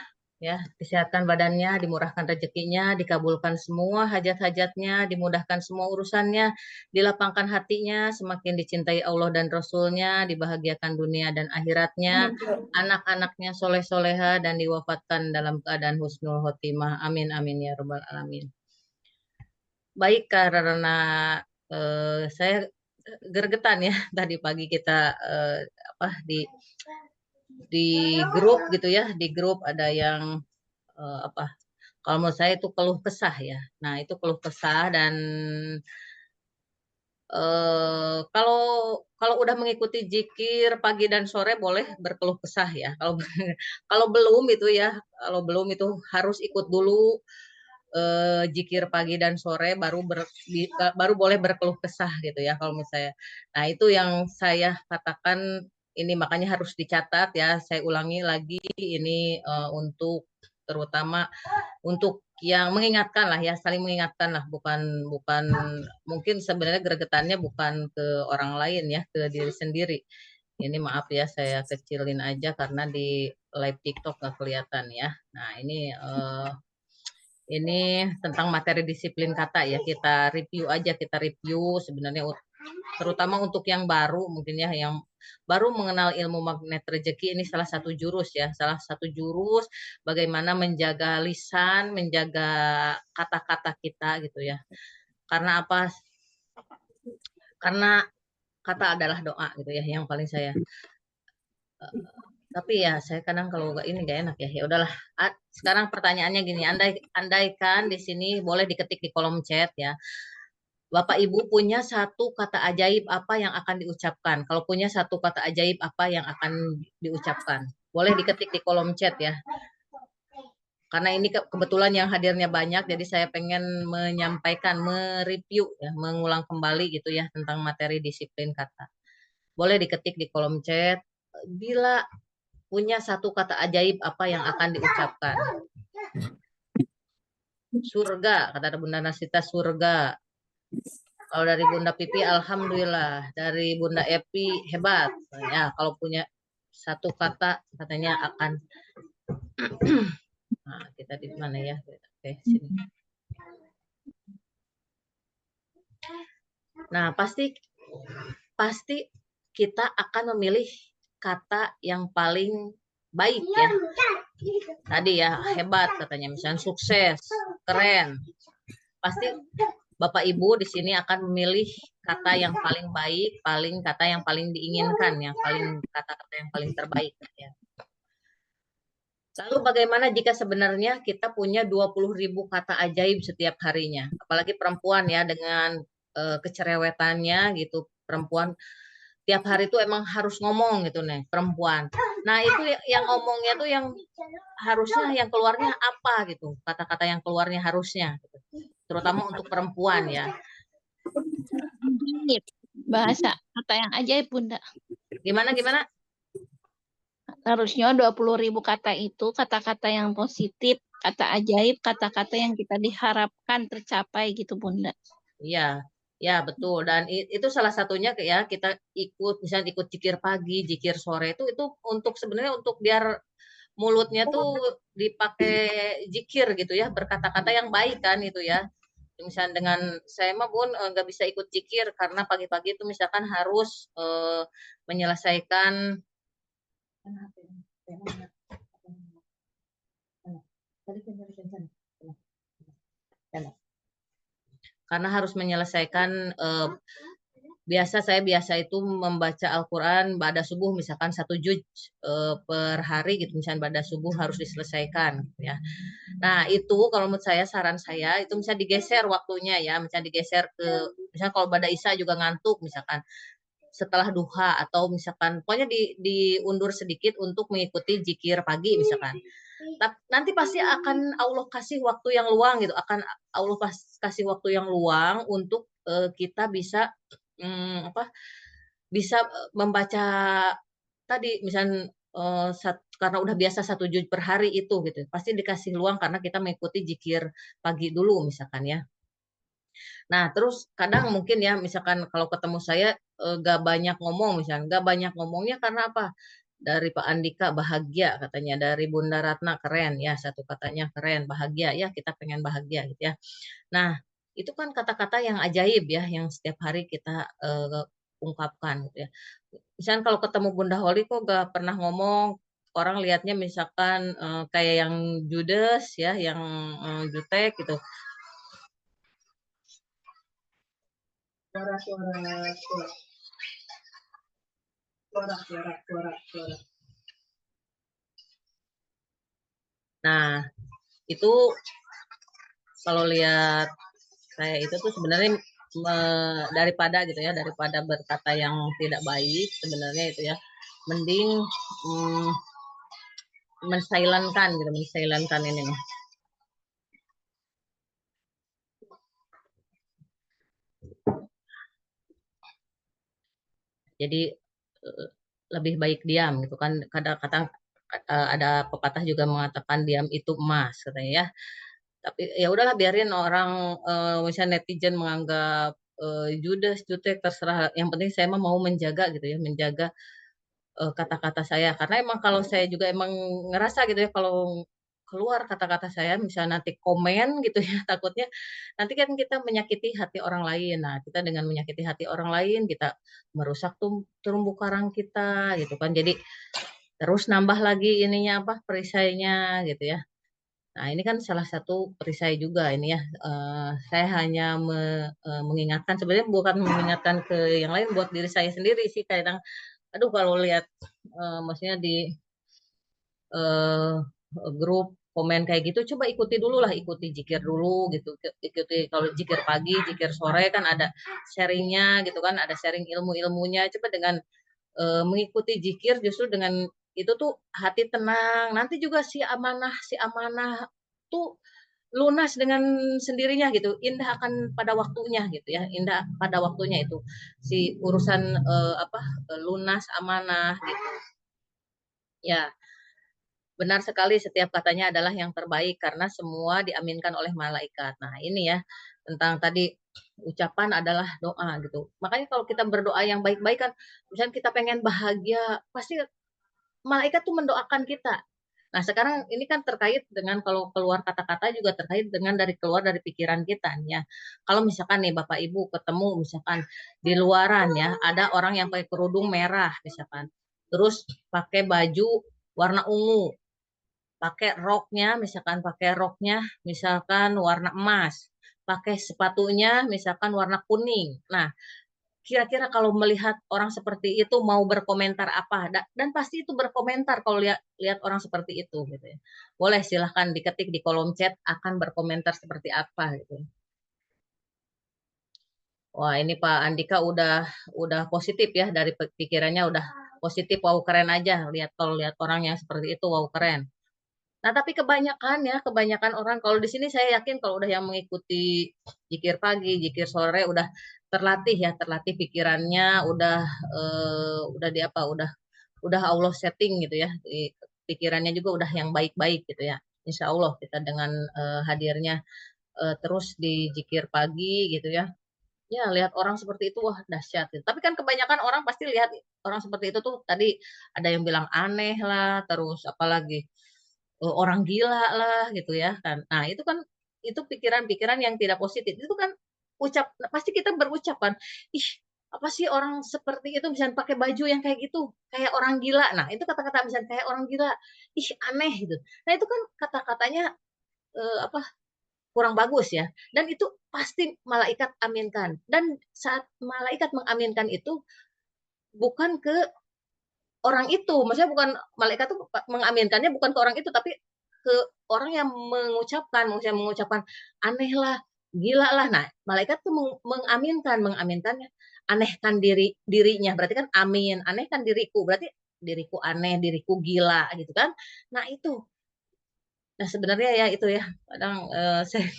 ya, disehatkan badannya, dimurahkan rezekinya, dikabulkan semua hajat-hajatnya, dimudahkan semua urusannya, dilapangkan hatinya, semakin dicintai Allah dan Rasulnya, dibahagiakan dunia dan akhiratnya, anak-anaknya soleh-soleha dan diwafatkan dalam keadaan husnul khotimah. Amin amin ya rabbal alamin. Baik, karena saya gergetan ya tadi pagi kita di grup gitu ya, di grup ada yang kalau menurut saya itu keluh kesah ya. Nah, itu keluh kesah dan kalau kalau udah mengikuti zikir pagi dan sore boleh berkeluh kesah ya. Kalau kalau belum itu ya, kalau belum itu harus ikut dulu zikir pagi dan sore baru boleh berkeluh kesah gitu ya kalau menurut saya. Nah, itu yang saya katakan ini makanya harus dicatat ya. Saya ulangi lagi ini untuk terutama untuk yang mengingatkan lah ya, saling mengingatkan lah, bukan bukan mungkin sebenarnya gregetannya bukan ke orang lain ya, ke diri sendiri. Ini maaf ya, saya kecilin aja karena di live TikTok nggak kelihatan ya. Nah, ini tentang materi disiplin kata ya, kita review aja, kita review sebenarnya terutama untuk yang baru mungkin ya, yang baru mengenal ilmu magnet rezeki, ini salah satu jurus ya, salah satu jurus bagaimana menjaga lisan, menjaga kata-kata kita gitu ya. Karena apa? Karena kata adalah doa gitu ya, yang paling saya. Tapi ya saya kadang kalau nggak ini nggak enak ya. Ya udahlah. Sekarang pertanyaannya gini, andaikan di sini boleh diketik di kolom chat ya. Bapak Ibu punya satu kata ajaib apa yang akan diucapkan? Kalau punya satu kata ajaib apa yang akan diucapkan? Boleh diketik di kolom chat ya. Karena ini kebetulan yang hadirnya banyak, jadi saya pengen menyampaikan, mereview ya, mengulang kembali gitu ya tentang materi disiplin kata. Boleh diketik di kolom chat. Bila punya satu kata ajaib apa yang akan diucapkan? Surga, kata Bunda Nasita, surga. Kalau dari Bunda Pipi, alhamdulillah. Dari Bunda Epi, hebat. Ya, kalau punya satu kata, katanya akan. Nah, kita di mana ya? Oke, sini. Nah, pasti kita akan memilih kata yang paling baik ya. Tadi ya, hebat katanya, misalnya sukses, keren. Pasti Bapak Ibu di sini akan memilih kata yang paling baik, kata yang paling diinginkan, kata-kata yang paling terbaik ya. Lalu bagaimana jika sebenarnya kita punya 20.000 kata ajaib setiap harinya? Apalagi perempuan ya dengan kecerewetannya gitu, perempuan tiap hari itu emang harus ngomong gitu nih, perempuan. Nah, itu yang ngomongnya tuh yang harusnya yang keluarnya apa gitu, kata-kata yang keluarnya harusnya gitu. Terutama untuk perempuan ya. Bahasa kata yang ajaib Bunda. Gimana? Harusnya 20.000 kata itu kata-kata yang positif, kata ajaib, kata-kata yang kita diharapkan tercapai gitu Bunda. Iya, ya betul. Dan itu salah satunya ya kita misalnya ikut zikir pagi, zikir sore itu untuk sebenarnya untuk biar mulutnya tuh dipakai zikir gitu ya, berkata-kata yang baik kan itu ya. Misalnya dengan saya mah Bun nggak bisa ikut zikir karena pagi-pagi itu misalkan harus menyelesaikan karena harus menyelesaikan saya biasa itu membaca Al-Quran pada subuh misalkan 1 juz per hari gitu, misalnya pada subuh harus diselesaikan ya. Nah, itu kalau menurut saya, saran saya itu bisa digeser waktunya ya, misalnya digeser ke misalnya kalau pada Isya juga ngantuk misalkan setelah duha atau misalkan pokoknya diundur sedikit untuk mengikuti zikir pagi misalkan. Nanti pasti akan Allah kasih waktu yang luang gitu, akan Allah kasih waktu yang luang untuk kita bisa bisa membaca tadi misalnya karena udah biasa 1 juz per hari itu gitu, pasti dikasih luang karena kita mengikuti zikir pagi dulu misalkan ya. Nah, terus kadang mungkin ya misalkan kalau ketemu saya gak banyak ngomong misalnya, gak banyak ngomongnya karena apa? Dari Pak Andika bahagia katanya, dari Bunda Ratna keren ya, satu katanya keren, bahagia ya, kita pengen bahagia gitu ya. Nah, itu kan kata-kata yang ajaib ya, yang setiap hari kita ungkapkan gitu ya. Misalnya kalau ketemu Bunda Holi kok gak pernah ngomong, orang lihatnya misalkan kayak yang judes ya, yang jutek gitu. Suara. Nah, itu kalau lihat saya itu tuh sebenarnya daripada gitu ya, daripada berkata yang tidak baik sebenarnya itu ya, mending mensailankan gitu, mensailankan ini nih. Jadi lebih baik diam gitu kan. Kadang-kadang ada pepatah juga mengatakan diam itu emas katanya ya. Tapi ya udahlah biarin orang misalnya netizen menganggap judes, jutek, terserah. Yang penting saya mah mau menjaga gitu ya, menjaga kata-kata saya. Karena emang kalau saya juga emang ngerasa gitu ya, kalau keluar kata-kata saya, misalnya nanti komen gitu ya, takutnya nanti kan kita menyakiti hati orang lain. Nah, kita dengan menyakiti hati orang lain, kita merusak terumbu karang kita gitu kan. Jadi terus nambah lagi ininya apa perisainya gitu ya. Nah, ini kan salah satu perisai juga ini ya. Saya hanya mengingatkan, sebenarnya bukan mengingatkan ke yang lain, buat diri saya sendiri sih. Kadang, aduh kalau lihat maksudnya di eh, grup komen kayak gitu, coba ikuti dulu lah, ikuti jikir dulu gitu. Ikuti kalau jikir pagi, jikir sore kan ada sharingnya gitu kan, ada sharing ilmu-ilmunya. Coba dengan mengikuti jikir, justru dengan itu tuh hati tenang. Nanti juga si amanah tuh lunas dengan sendirinya gitu. Indah akan pada waktunya gitu ya. Indah pada waktunya itu si urusan apa lunas amanah gitu. Ya, benar sekali, setiap katanya adalah yang terbaik karena semua diaminkan oleh malaikat. Nah, ini ya tentang tadi ucapan adalah doa gitu. Makanya kalau kita berdoa yang baik-baik kan, misalnya kita pengen bahagia, pasti malaikat tuh mendoakan kita. Nah, sekarang ini kan terkait dengan kalau keluar kata-kata juga terkait dengan keluar dari pikiran kita ya. Kalau misalkan nih Bapak Ibu ketemu misalkan di luaran ya, ada orang yang pakai kerudung merah misalkan. Terus pakai baju warna ungu, pakai roknya misalkan warna emas, pakai sepatunya misalkan warna kuning. Nah, kira-kira kalau melihat orang seperti itu mau berkomentar apa? Dan pasti itu berkomentar kalau lihat lihat orang seperti itu gitu ya. Boleh silahkan diketik di kolom chat akan berkomentar seperti apa gitu. Wah, ini Pak Andika udah positif ya, dari pikirannya udah positif. Wow, keren aja lihat, kalau lihat orang yang seperti itu, wow, keren. Nah, tapi kebanyakan orang kalau di sini saya yakin kalau udah yang mengikuti jikir pagi, jikir sore udah terlatih ya, terlatih pikirannya, udah di apa, udah Allah setting gitu ya. Pikirannya juga udah yang baik-baik gitu ya. Insya Allah kita dengan hadirnya terus di jikir pagi gitu ya. Ya, lihat orang seperti itu, wah dahsyat gitu. Tapi kan kebanyakan orang pasti lihat orang seperti itu tuh tadi ada yang bilang aneh lah, terus apalagi orang gila lah gitu ya kan. Nah, itu kan itu pikiran-pikiran yang tidak positif. Itu kan pasti kita berucap kan, ih, apa sih orang seperti itu bisa pakai baju yang kayak gitu, kayak orang gila. Nah, itu kata-kata misalnya kayak orang gila, ih aneh gitu. Nah, itu kan kata-katanya apa kurang bagus ya. Dan itu pasti malaikat aminkan. Dan saat malaikat mengaminkan itu bukan ke orang itu, maksudnya bukan malaikat itu mengaminkannya bukan ke orang itu, tapi ke orang yang mengucapkan aneh lah, gila lah. Nah, malaikat tuh mengaminkannya, anehkan dirinya, berarti kan amin, anehkan diriku, berarti diriku aneh, diriku gila gitu kan. Nah, itu. Nah, sebenarnya ya itu ya, kadang saya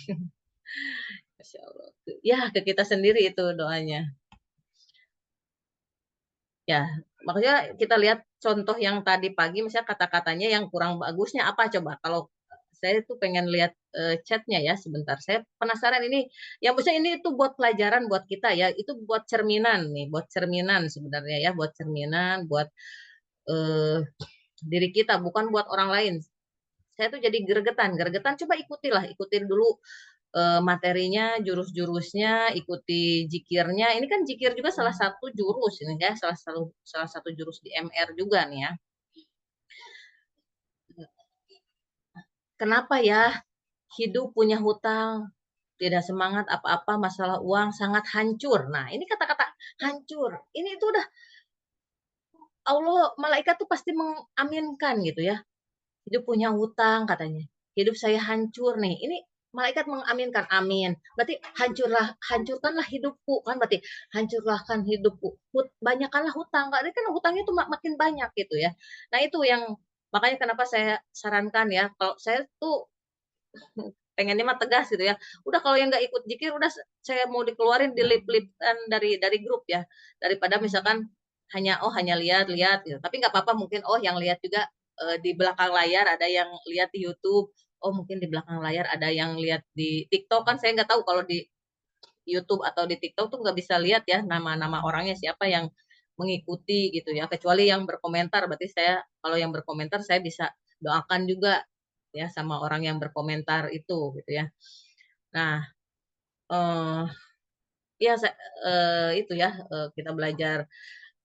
Masya Allah. Ya, ke kita sendiri itu doanya. Ya, makanya kita lihat contoh yang tadi pagi, misalnya kata-katanya yang kurang bagusnya apa coba? Kalau saya tuh pengen lihat chatnya ya sebentar. Saya penasaran ini, yang maksudnya ini tuh buat pelajaran buat kita ya. Itu buat cerminan nih, buat cerminan sebenarnya ya, buat cerminan, buat eh, diri kita, bukan buat orang lain. Saya tuh jadi gregetan. Coba ikutin dulu materinya, jurus-jurusnya, ikuti jikirnya. Ini kan jikir juga salah satu jurus ini ya, salah satu jurus di MR juga nih ya. Kenapa ya hidup punya hutang, tidak semangat apa-apa, masalah uang sangat hancur. Nah, ini kata-kata hancur. Ini itu udah Allah malaikat tuh pasti mengaminkan gitu ya. Hidup punya hutang katanya. Hidup saya hancur nih. Ini malaikat mengaminkan, amin. Berarti hancurkanlah hidupku kan berarti hancurkan hidupku. Banyakkanlah hutang. Karena kan hutangnya tuh makin banyak gitu ya. Nah, itu yang makanya kenapa saya sarankan ya, kalau saya tuh pengennya mah tegas gitu ya. Udah kalau yang nggak ikut zikir udah saya mau dikeluarin dilip-lipan dari grup ya. Daripada misalkan hanya lihat-lihat gitu. Tapi nggak apa-apa mungkin yang lihat juga di belakang layar ada yang lihat di YouTube. Oh mungkin di belakang layar ada yang lihat di TikTok kan saya nggak tahu kalau di YouTube atau di TikTok tuh nggak bisa lihat ya nama-nama orangnya siapa yang mengikuti gitu ya. Kecuali yang berkomentar berarti saya kalau yang berkomentar saya bisa doakan juga ya sama orang yang berkomentar itu gitu ya. Nah, eh ya itu ya kita belajar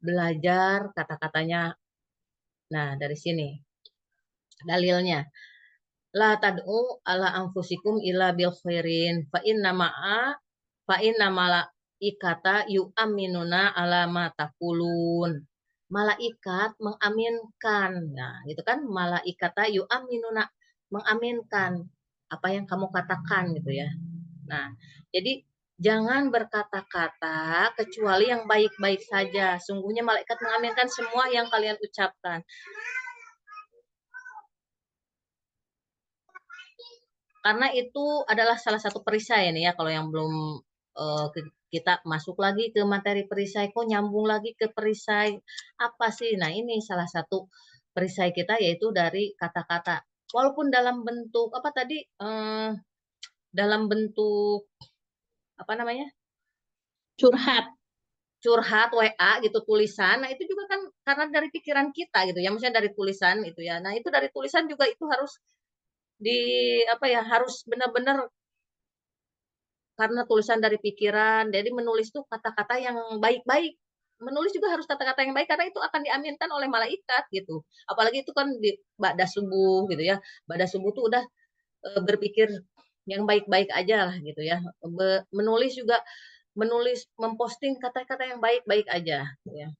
belajar kata-katanya. Nah, dari sini dalilnya la tad'u ala anfusikum ila bil khairin fa inna malaikata yu'minuna ala ma taqulun. Malaikat mengaminkan. Nah, itu kan malaikata yu'minuna mengaminkan apa yang kamu katakan gitu ya. Nah, jadi jangan berkata-kata kecuali yang baik-baik saja. Sungguhnya malaikat mengaminkan semua yang kalian ucapkan. Karena itu adalah salah satu perisai nih ya kalau yang belum kita masuk lagi ke materi perisai kok nyambung lagi ke perisai apa sih? Nah, ini salah satu perisai kita yaitu dari kata-kata. Walaupun dalam bentuk apa tadi dalam bentuk apa namanya? Curhat. Curhat WA gitu tulisan. Nah, itu juga kan karena dari pikiran kita gitu ya. Maksudnya dari tulisan itu ya. Nah, itu dari tulisan juga itu harus di apa ya harus benar-benar karena tulisan dari pikiran, jadi menulis tuh kata-kata yang baik-baik. Menulis juga harus kata-kata yang baik karena itu akan diaminkan oleh malaikat gitu. Apalagi itu kan di ba'da subuh gitu ya. Ba'da subuh tuh udah berpikir yang baik-baik aja lah gitu ya. Menulis juga memposting kata-kata yang baik-baik aja gitu ya.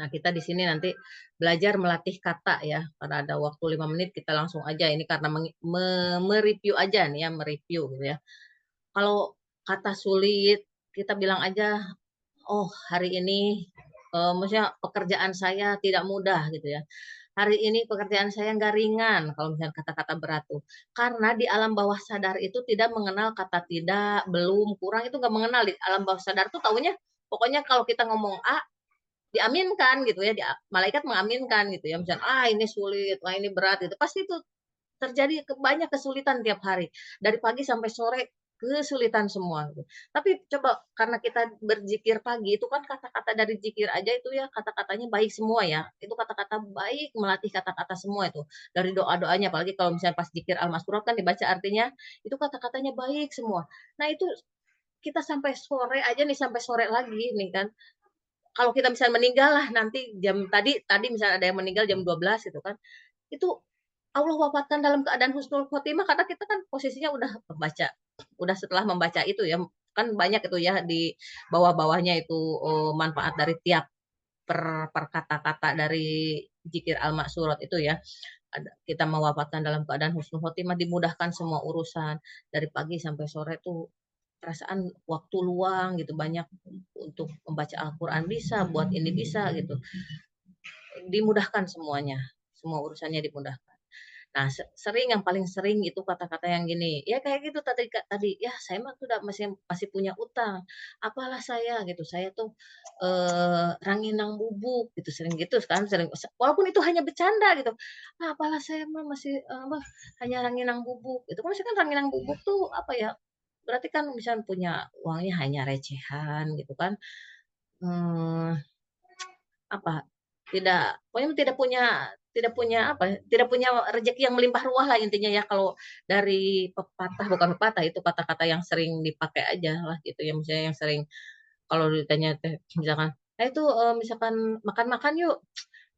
Nah, kita di sini nanti belajar melatih kata ya. Karena ada waktu 5 menit kita langsung aja ini karena mereview aja nih ya, mereview gitu ya. Kalau kata sulit, kita bilang aja, oh hari ini, maksudnya pekerjaan saya tidak mudah gitu ya. Hari ini pekerjaan saya nggak ringan, kalau misalnya kata-kata berat tuh. Karena di alam bawah sadar itu tidak mengenal kata tidak, belum, kurang itu nggak mengenal. Di alam bawah sadar tuh taunya, pokoknya kalau kita ngomong A, diaminkan gitu ya, malaikat mengaminkan gitu ya. Misalnya, ini sulit, wah ini berat gitu. Pasti itu terjadi banyak kesulitan tiap hari. Dari pagi sampai sore kesulitan semua gitu. Tapi coba karena kita berzikir pagi itu kan kata-kata dari zikir aja itu ya kata-katanya baik semua ya. Itu kata-kata baik melatih kata-kata semua itu. Dari doa-doanya apalagi kalau misalnya pas zikir al-maskurat kan dibaca artinya itu kata-katanya baik semua. Nah, itu kita sampai sore aja nih sampai sore lagi nih kan. Kalau kita misalnya meninggal lah nanti tadi misalnya ada yang meninggal jam 12 itu kan. Itu Allah wafatkan dalam keadaan husnul khotimah karena kita kan posisinya udah setelah membaca itu ya, kan banyak itu ya di bawah-bawahnya itu manfaat dari tiap per kata-kata dari zikir al-maksurat itu ya. Kita mewafatkan dalam keadaan husnul khotimah, dimudahkan semua urusan dari pagi sampai sore tuh perasaan waktu luang gitu banyak untuk membaca Al-Qur'an bisa, buat ini bisa gitu. Dimudahkan semuanya, semua urusannya dimudahkan. Nah, sering yang paling sering itu kata-kata yang gini, ya kayak gitu tadi, "Ya saya mah tuh masih masih punya utang, apalah saya," gitu, "saya tuh, ranginang bubuk," gitu, sering gitu kan, walaupun itu hanya bercanda gitu, "Ah, apalah saya mah masih, hanya ranginang bubuk," itu kan maksudnya kan ranginang bubuk tuh apa ya, berarti kan misalnya punya uangnya hanya recehan gitu kan, eee apa, pokoknya tidak punya rezeki yang melimpah ruah lah intinya ya kalau dari pepatah bukan pepatah itu kata-kata yang sering dipakai aja lah gitu ya, misalnya yang sering kalau ditanya teh misalkan, itu, misalkan makan-makan yuk,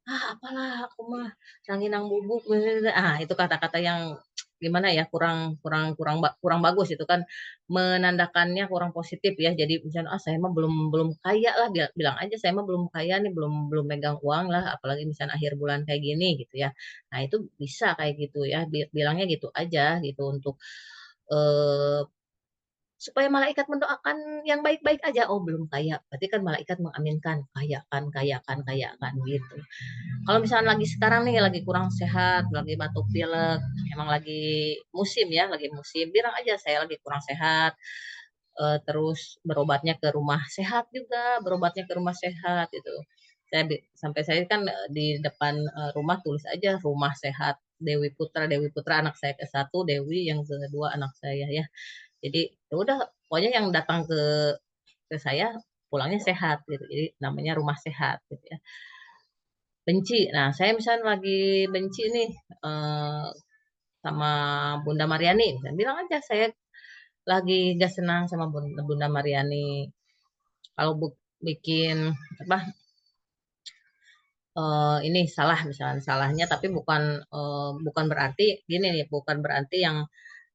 "Ah, apalah aku mah ranginang bubuk," itu kata-kata yang gimana ya, kurang bagus itu kan, menandakannya kurang positif ya. Jadi misalnya saya mah belum belum kaya lah, bilang aja saya mah belum kaya nih, belum belum megang uang lah, apalagi misalnya akhir bulan kayak gini gitu ya. Nah itu bisa kayak gitu ya, bilangnya gitu aja gitu untuk eh, supaya malaikat mendoakan yang baik-baik aja. Oh belum kaya, berarti kan malaikat mengaminkan kaya kan, kaya kan, kaya kan gitu. Kalau misalnya lagi sekarang nih lagi kurang sehat, lagi batuk pilek, emang lagi musim ya, lagi musim, bilang aja saya lagi kurang sehat. Terus berobatnya ke rumah sehat juga, berobatnya ke rumah sehat itu. Sampai saya kan di depan rumah tulis aja rumah sehat Dewi Putra anak saya ke satu, Dewi yang kedua anak saya ya. Jadi ya udah pokoknya yang datang ke saya pulangnya sehat gitu. Jadi namanya rumah sehat gitu ya. Benci. Nah, saya misalnya lagi benci nih eh, sama Bunda Mariani, saya bilang aja saya lagi gak senang sama Bunda Mariani. Kalau bikin apa ini salah misalnya salahnya, tapi bukan berarti gini nih, bukan berarti yang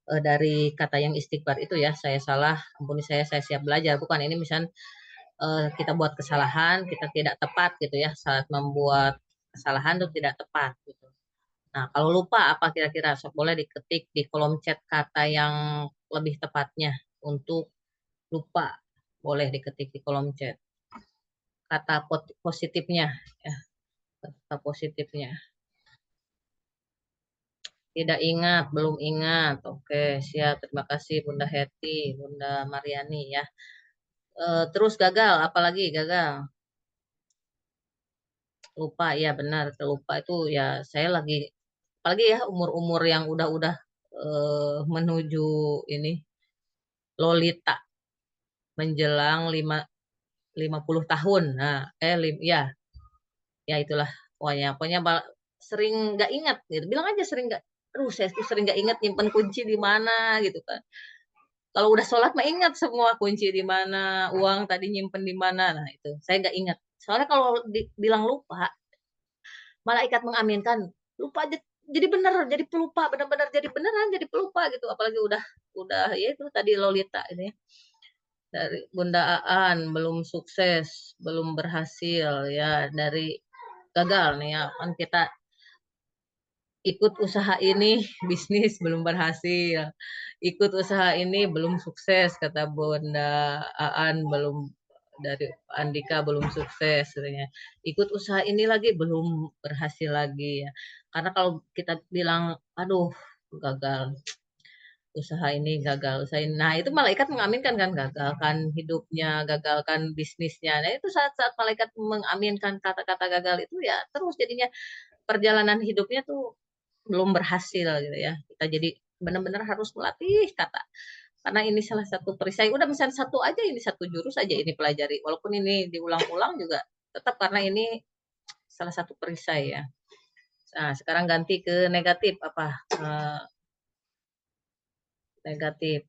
dari kata yang istighfar itu ya, saya salah, ampuni saya siap belajar. Bukan ini misalnya kita buat kesalahan, kita tidak tepat gitu ya, saat membuat kesalahan itu tidak tepat gitu. Nah, kalau lupa apa kira-kira? Boleh diketik di kolom chat kata yang lebih tepatnya untuk lupa. Boleh diketik di kolom chat. Kata positifnya, ya, kata positifnya. Tidak ingat, belum ingat. Oke, siap. Terima kasih Bunda Heti, Bunda Mariani ya. Terus gagal, apalagi gagal? Lupa, ya benar. Terlupa itu ya saya lagi, apalagi ya umur-umur yang udah menuju ini Lolita menjelang 50 tahun. Nah, ya, ya itulah pokoknya sering nggak ingat gitu. Bilang aja sering nggak, aduh saya tuh sering nggak ingat nyimpen kunci di mana gitu kan. Kalau udah sholat mah ingat semua kunci di mana, uang tadi nyimpen di mana. Nah, itu saya nggak ingat. Soalnya kalau bilang lupa, malaikat mengaminkan, lupa jadi bener, jadi pelupa, benar-benar jadi beneran, jadi pelupa gitu. Apalagi udah ya itu tadi Lolita ini dari Bunda Aan belum sukses, belum berhasil ya, dari gagal nih ya kan, kita ikut usaha ini bisnis belum berhasil, ikut usaha ini belum sukses kata Bunda Aan, belum dari Andika belum sukses katanya. Ikut usaha ini lagi belum berhasil lagi ya. Karena kalau kita bilang aduh gagal, usaha ini gagal, usaha ini. Nah, itu malaikat mengaminkan kan, gagalkan hidupnya, gagalkan bisnisnya. Nah, itu saat-saat malaikat mengaminkan kata-kata gagal itu ya terus jadinya perjalanan hidupnya tuh belum berhasil gitu ya. Kita jadi benar-benar harus melatih kata. Karena ini salah satu perisai. Udah misalnya satu aja, ini satu jurus aja ini pelajari. Walaupun ini diulang-ulang juga tetap karena ini salah satu perisai ya. Nah, sekarang ganti ke negatif apa? Negatif.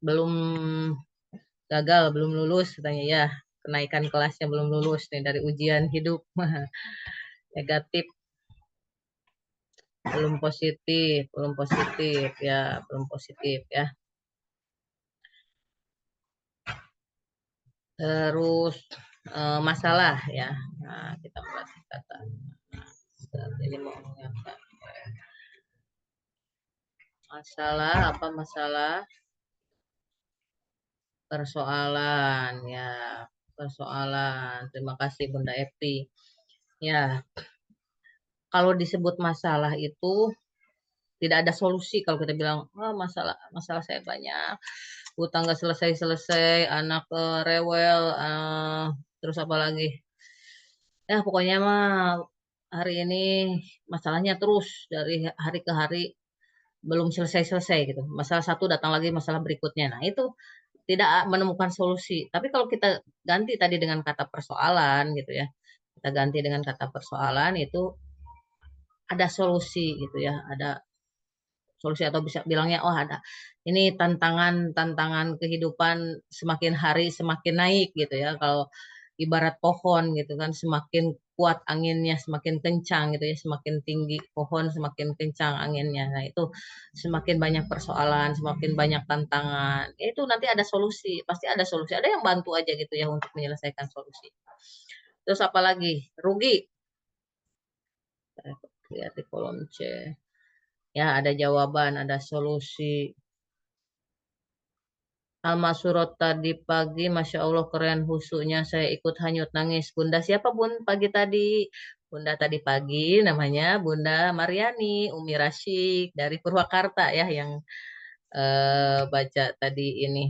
Gagal, belum lulus katanya ya. Kenaikan kelasnya belum lulus nih dari ujian hidup. Negatif, belum positif ya, belum positif ya. Terus masalah ya. Nah, kita mulai kata. Nah, ini mau apa? Masalah apa masalah? Persoalan ya, persoalan. Terima kasih Bunda Epi. Ya, kalau disebut masalah itu tidak ada solusi. Kalau kita bilang, oh, masalah masalah saya banyak, utang nggak selesai-selesai, anak rewel, terus apa lagi? Ya pokoknya mah hari ini masalahnya terus dari hari ke hari belum selesai-selesai gitu. Masalah satu datang lagi masalah berikutnya. Nah itu tidak menemukan solusi. Tapi kalau kita ganti tadi dengan kata persoalan gitu ya, kita ganti dengan kata persoalan itu ada solusi gitu ya, ada solusi atau bisa bilangnya oh ada ini tantangan kehidupan semakin hari semakin naik gitu ya, kalau ibarat pohon gitu kan semakin kuat anginnya, semakin kencang gitu ya, semakin tinggi pohon, semakin kencang anginnya. Nah, itu semakin banyak persoalan, semakin banyak tantangan. Ya, itu nanti ada solusi, pasti ada solusi. Ada yang bantu aja gitu ya untuk menyelesaikan solusi. Terus apa lagi? Rugi. Lihat di kolom C. Ya, ada jawaban, ada solusi. Alma Surot tadi pagi, Masya Allah keren husunya, saya ikut hanyut nangis. Bunda siapa bun pagi tadi? Bunda tadi pagi namanya Bunda Mariani, Umi Rasyik dari Purwakarta ya yang baca tadi ini.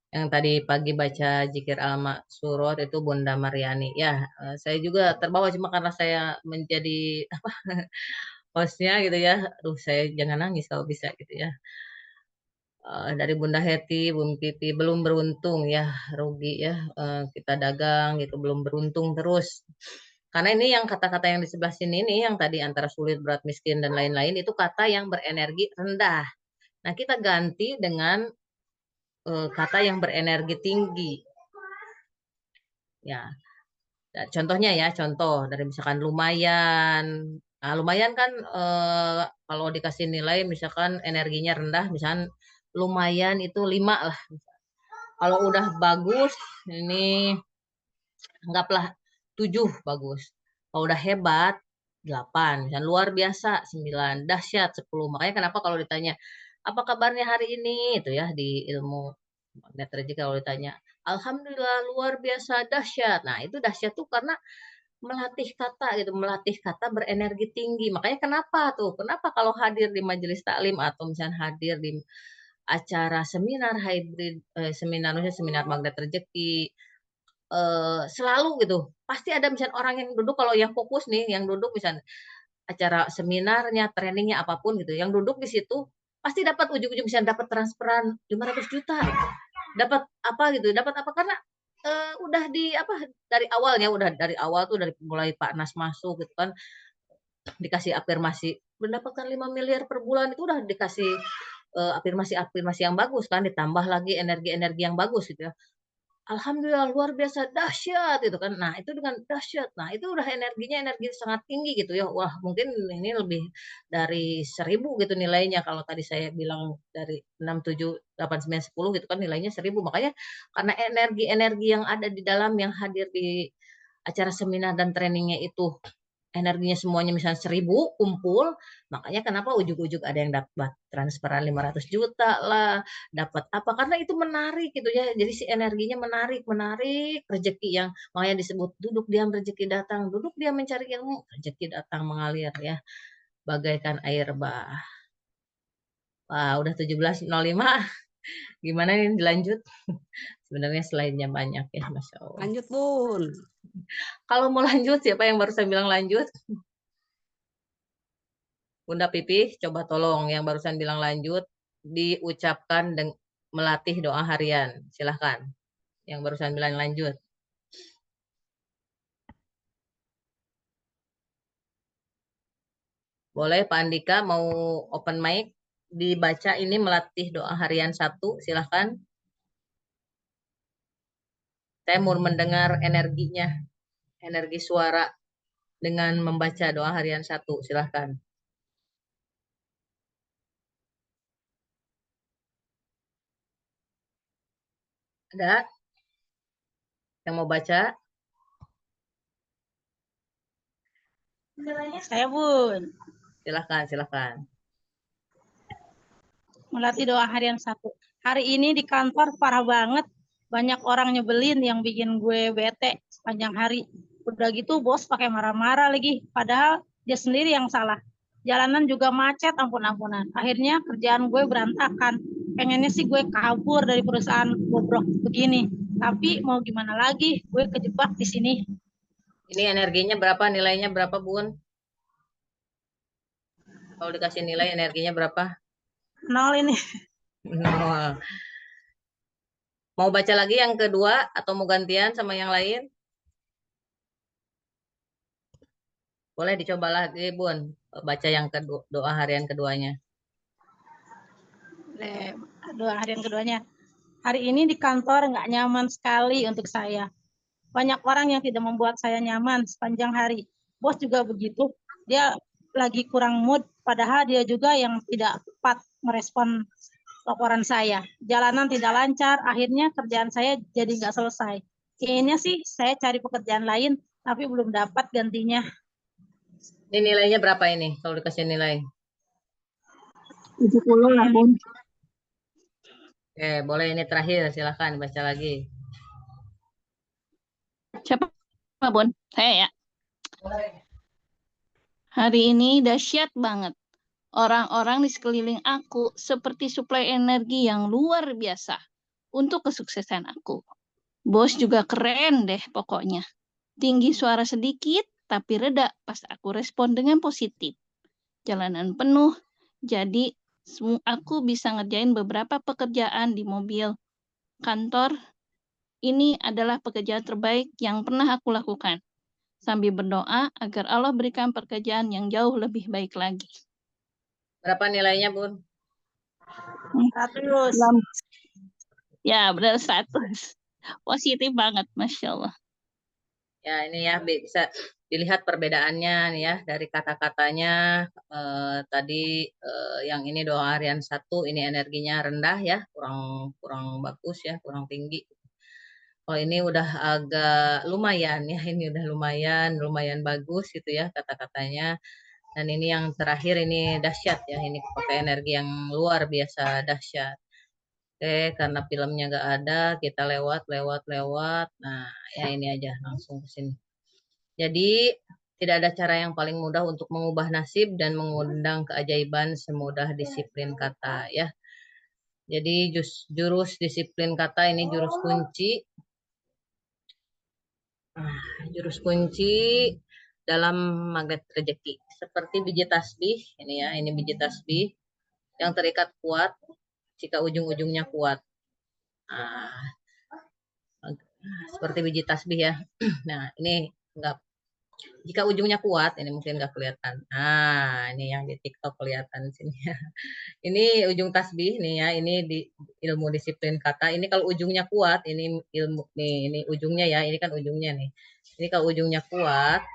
Yang tadi pagi baca Zikir Alma Surot itu Bunda Mariani. Ya, saya juga terbawa cuma karena saya menjadi apa hostnya gitu ya. Aduh, saya jangan nangis kalau bisa gitu ya. Dari Bunda Heti, Bung Titi belum beruntung ya, rugi ya. Kita dagang gitu belum beruntung terus. Karena ini yang kata-kata yang di sebelah sini ini yang tadi antara sulit, berat, miskin dan lain-lain itu kata yang berenergi rendah. Nah, kita ganti dengan kata yang berenergi tinggi. Ya, contohnya ya, contoh dari misalkan lumayan. Nah, lumayan kan kalau dikasih nilai misalkan energinya rendah, misalkan lumayan itu 5 lah. Kalau udah bagus, ini anggaplah 7 bagus. Kalau udah hebat, 8. Misalnya luar biasa, 9. Dahsyat, 10. Makanya kenapa kalau ditanya, apa kabarnya hari ini? Itu ya, di ilmu magnetrologi kalau ditanya, Alhamdulillah luar biasa, dahsyat. Nah, itu dahsyat tuh karena melatih kata gitu, melatih kata berenergi tinggi. Makanya kenapa tuh? Kenapa kalau hadir di majelis taklim atau misalnya hadir di acara seminar hybrid, seminar magnet rezeki, selalu gitu. Pasti ada misalnya orang yang duduk kalau yang fokus nih, yang duduk misalnya acara seminarnya, trainingnya apapun gitu, yang duduk di situ pasti dapat ujung-ujung misalnya dapat transferan 500 juta, dapat apa gitu, dapat apa karena udah di apa dari awalnya udah dari awal tuh dari mulai Pak Nas masuk gitu kan dikasih afirmasi mendapatkan 5 miliar per bulan itu udah dikasih afirmasi-afirmasi yang bagus kan ditambah lagi energi-energi yang bagus gitu ya. Alhamdulillah luar biasa dahsyat itu kan. Nah, itu dengan dahsyat. Nah, itu udah energinya energi sangat tinggi gitu ya. Wah, mungkin ini lebih dari 1000 gitu nilainya. Kalau tadi saya bilang dari 6, 7, 8, 9, 10 gitu kan nilainya 1000. Makanya karena energi-energi yang ada di dalam yang hadir di acara seminar dan trainingnya itu energinya semuanya misalnya 1000 kumpul, makanya kenapa ujug-ujug ada yang dapat transferan 500 juta lah, dapat apa, karena itu menarik gitu ya, jadi si energinya menarik, menarik rezeki yang makanya disebut duduk diam rezeki datang, duduk diam mencari ilmu, rezeki datang mengalir ya, bagaikan air bah. Wah, udah 17.05, gimana nih dilanjut? Sebenarnya selainnya banyak ya, Masya Allah. Lanjut, Bun. Kalau mau lanjut, siapa yang baru saya bilang lanjut? Bunda Pipih, coba tolong yang barusan bilang lanjut, diucapkan melatih doa harian. Silahkan. Yang barusan bilang lanjut. Boleh Pak Andika mau open mic, dibaca ini melatih doa harian 1, silahkan. Saya mau mendengar energinya, energi suara dengan membaca doa harian 1, silahkan. Ada yang mau baca? Saya Bun, Silahkan, silahkan. melatih doa harian 1. Hari ini di kantor parah banget. Banyak orang nyebelin yang bikin gue bete sepanjang hari. Udah gitu bos pakai marah-marah lagi. Padahal dia sendiri yang salah. Jalanan juga macet ampun-ampunan. Akhirnya kerjaan gue berantakan. Pengennya sih gue kabur dari perusahaan bobrok begini. Tapi mau gimana lagi? Gue kejebak di sini. Ini energinya berapa, nilainya berapa, Bun? Kalau dikasih nilai energinya berapa? 0 ini. Nol. Mau baca lagi yang kedua atau mau gantian sama yang lain? Boleh dicoba lagi, Bun. Baca yang kedua, doa harian keduanya. harian keduanya. Hari ini di kantor nggak nyaman sekali untuk saya. Banyak orang yang tidak membuat saya nyaman sepanjang hari. Bos juga begitu. Dia lagi kurang mood, padahal dia juga yang tidak tepat merespon laporan saya. Jalanan tidak lancar, akhirnya kerjaan saya jadi nggak selesai. Kayaknya sih saya cari pekerjaan lain, tapi belum dapat gantinya. Ini nilainya berapa ini kalau dikasih nilai? 70 lah, Bun. Oke, boleh ini terakhir, silahkan baca lagi. Siapa, Bun? Saya ya. Hari ini dahsyat banget. Orang-orang di sekeliling aku seperti suplai energi yang luar biasa untuk kesuksesan aku. Bos juga keren deh pokoknya. Tinggi suara sedikit, tapi reda pas aku respon dengan positif. Jalanan penuh, jadi aku bisa ngerjain beberapa pekerjaan di mobil kantor. Ini adalah pekerjaan terbaik yang pernah aku lakukan. Sambil berdoa agar Allah berikan pekerjaan yang jauh lebih baik lagi. Berapa nilainya, Bun? 100. Ya, benar 100. Positif banget, Masya Allah. Ya, ini ya bisa dilihat perbedaannya nih ya dari kata-katanya. Tadi yang ini doa harian 1 ini energinya rendah ya, kurang bagus ya, kurang tinggi. Kalau ini udah agak lumayan ya, ini udah lumayan bagus gitu ya kata-katanya. Dan ini yang terakhir ini dahsyat ya, ini pakai energi yang luar biasa dahsyat. Oke, karena filmnya nggak ada, kita lewat. Nah, ya ini aja langsung ke sini. Jadi tidak ada cara yang paling mudah untuk mengubah nasib dan mengundang keajaiban semudah disiplin kata ya. Jadi jurus disiplin kata ini jurus kunci. Jurus kunci dalam magnet rezeki. Seperti biji tasbih ini ya, ini biji tasbih yang terikat kuat jika ujung-ujungnya kuat. Nah, seperti biji tasbih ya. Nah, ini enggak. Jika ujungnya kuat, ini mungkin nggak kelihatan. Nah, ini yang di TikTok kelihatan sini. Ini ujung tasbih nih ya. Ini di ilmu disiplin kata. Ini kalau ujungnya kuat, ini ilmu nih. Ini ujungnya ya. Ini kan ujungnya nih. Ini kalau ujungnya kuat,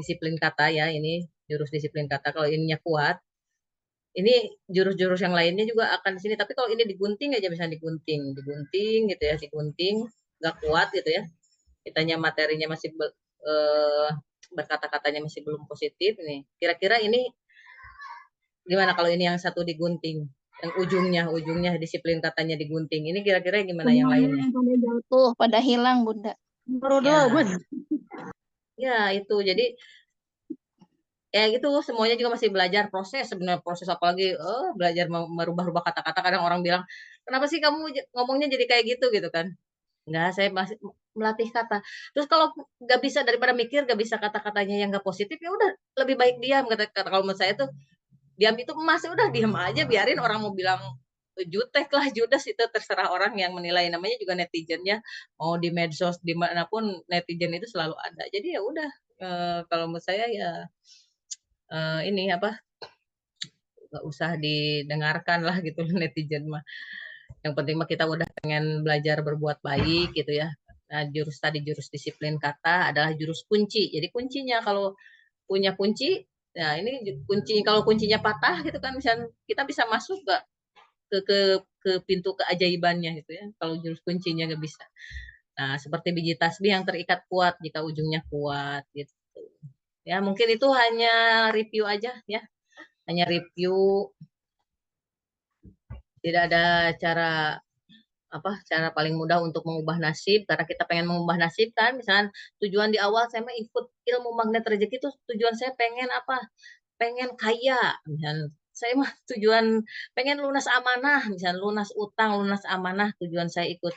disiplin kata ya. Ini jurus disiplin kata. Kalau ininya kuat, ini jurus-jurus yang lainnya juga akan di sini. Tapi kalau ini digunting aja bisa digunting gitu ya, digunting, nggak kuat gitu ya. Kitanya materinya masih berkata-katanya masih belum positif nih. Kira-kira ini gimana kalau ini yang satu digunting, yang ujungnya disiplin katanya digunting. Ini kira-kira gimana yang lainnya? Pada jatuh, pada hilang, Bunda. Baru Ya, dulu, Bun. ya itu. Jadi ya gitu semuanya juga masih belajar proses sebenarnya proses apalagi belajar merubah-rubah kata-kata kadang orang bilang kenapa sih kamu ngomongnya jadi kayak gitu kan enggak saya masih melatih kata terus kalau nggak bisa daripada mikir nggak bisa kata-katanya yang nggak positif ya udah lebih baik diam kata kalau menurut saya tuh diam itu emas ya udah diam aja biarin orang mau bilang jutek lah judes itu terserah orang yang menilai namanya juga netizennya mau di medsos dimanapun netizen itu selalu ada jadi ya udah kalau menurut saya ya ini apa nggak usah didengarkan lah gitu netizen mah yang penting mah kita udah pengen belajar berbuat baik gitu ya nah jurus disiplin kata adalah jurus kunci jadi kuncinya kalau punya kunci nah ini kunci kalau kuncinya patah gitu kan misalnya kita bisa masuk gak ke pintu keajaibannya gitu ya kalau jurus kuncinya nggak bisa nah seperti biji tasbih yang terikat kuat jika ujungnya kuat gitu ya mungkin itu hanya review aja ya hanya review tidak ada cara paling mudah untuk mengubah nasib karena kita pengen mengubah nasib kan misalnya tujuan di awal saya mah ikut ilmu magnet rezeki itu tujuan saya pengen apa pengen kaya misalnya saya mah tujuan pengen lunas amanah misalnya lunas utang lunas amanah tujuan saya ikut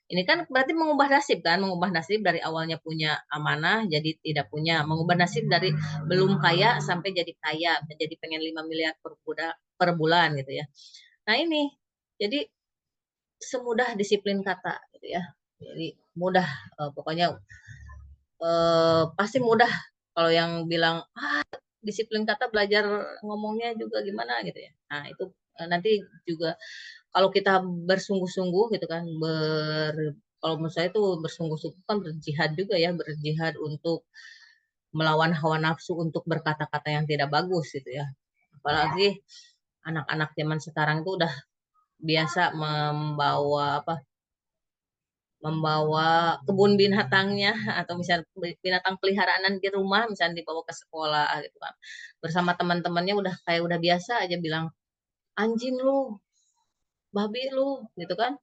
ini kan berarti mengubah nasib kan mengubah nasib dari awalnya punya amanah jadi tidak punya mengubah nasib dari belum kaya sampai jadi kaya jadi pengen 5 miliar per bulan gitu ya nah ini jadi semudah disiplin kata gitu ya jadi mudah pokoknya pasti mudah kalau yang bilang disiplin kata, belajar ngomongnya juga gimana gitu ya. Nah itu nanti juga kalau kita bersungguh-sungguh gitu kan, kalau menurut saya itu bersungguh-sungguh kan berjihad juga ya, berjihad untuk melawan hawa nafsu untuk berkata-kata yang tidak bagus gitu ya. Apalagi anak-anak zaman sekarang tuh udah biasa membawa kebun binatangnya atau misalnya binatang peliharaan di rumah misalnya dibawa ke sekolah gitu kan. Bersama teman-temannya udah biasa aja bilang anjing lu, babi lu gitu kan.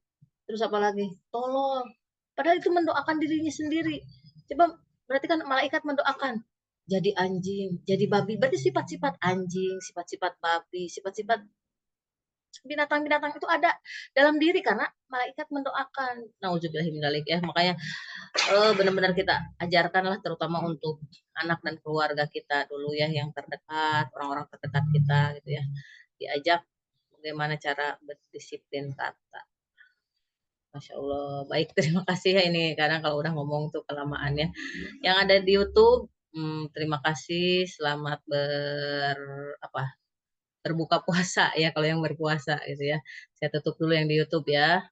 Terus apa lagi? Tolol. Padahal itu mendoakan dirinya sendiri. Coba berarti kan malaikat mendoakan. Jadi anjing, jadi babi. Berarti sifat-sifat anjing, sifat-sifat babi, sifat-sifat binatang-binatang itu ada dalam diri karena malaikat mendoakan. Nauzubillahimindzalik ya. Makanya benar-benar kita ajarkanlah terutama untuk anak dan keluarga kita dulu ya yang terdekat, orang-orang terdekat kita gitu ya. Diajak bagaimana cara berdisiplin kata. Masya Allah. Baik, terima kasih ya ini kadang kalau udah ngomong tuh kelamaan ya. Yang ada di YouTube, terima kasih. Selamat berbuka puasa ya kalau yang berpuasa gitu ya. Saya tutup dulu yang di YouTube ya.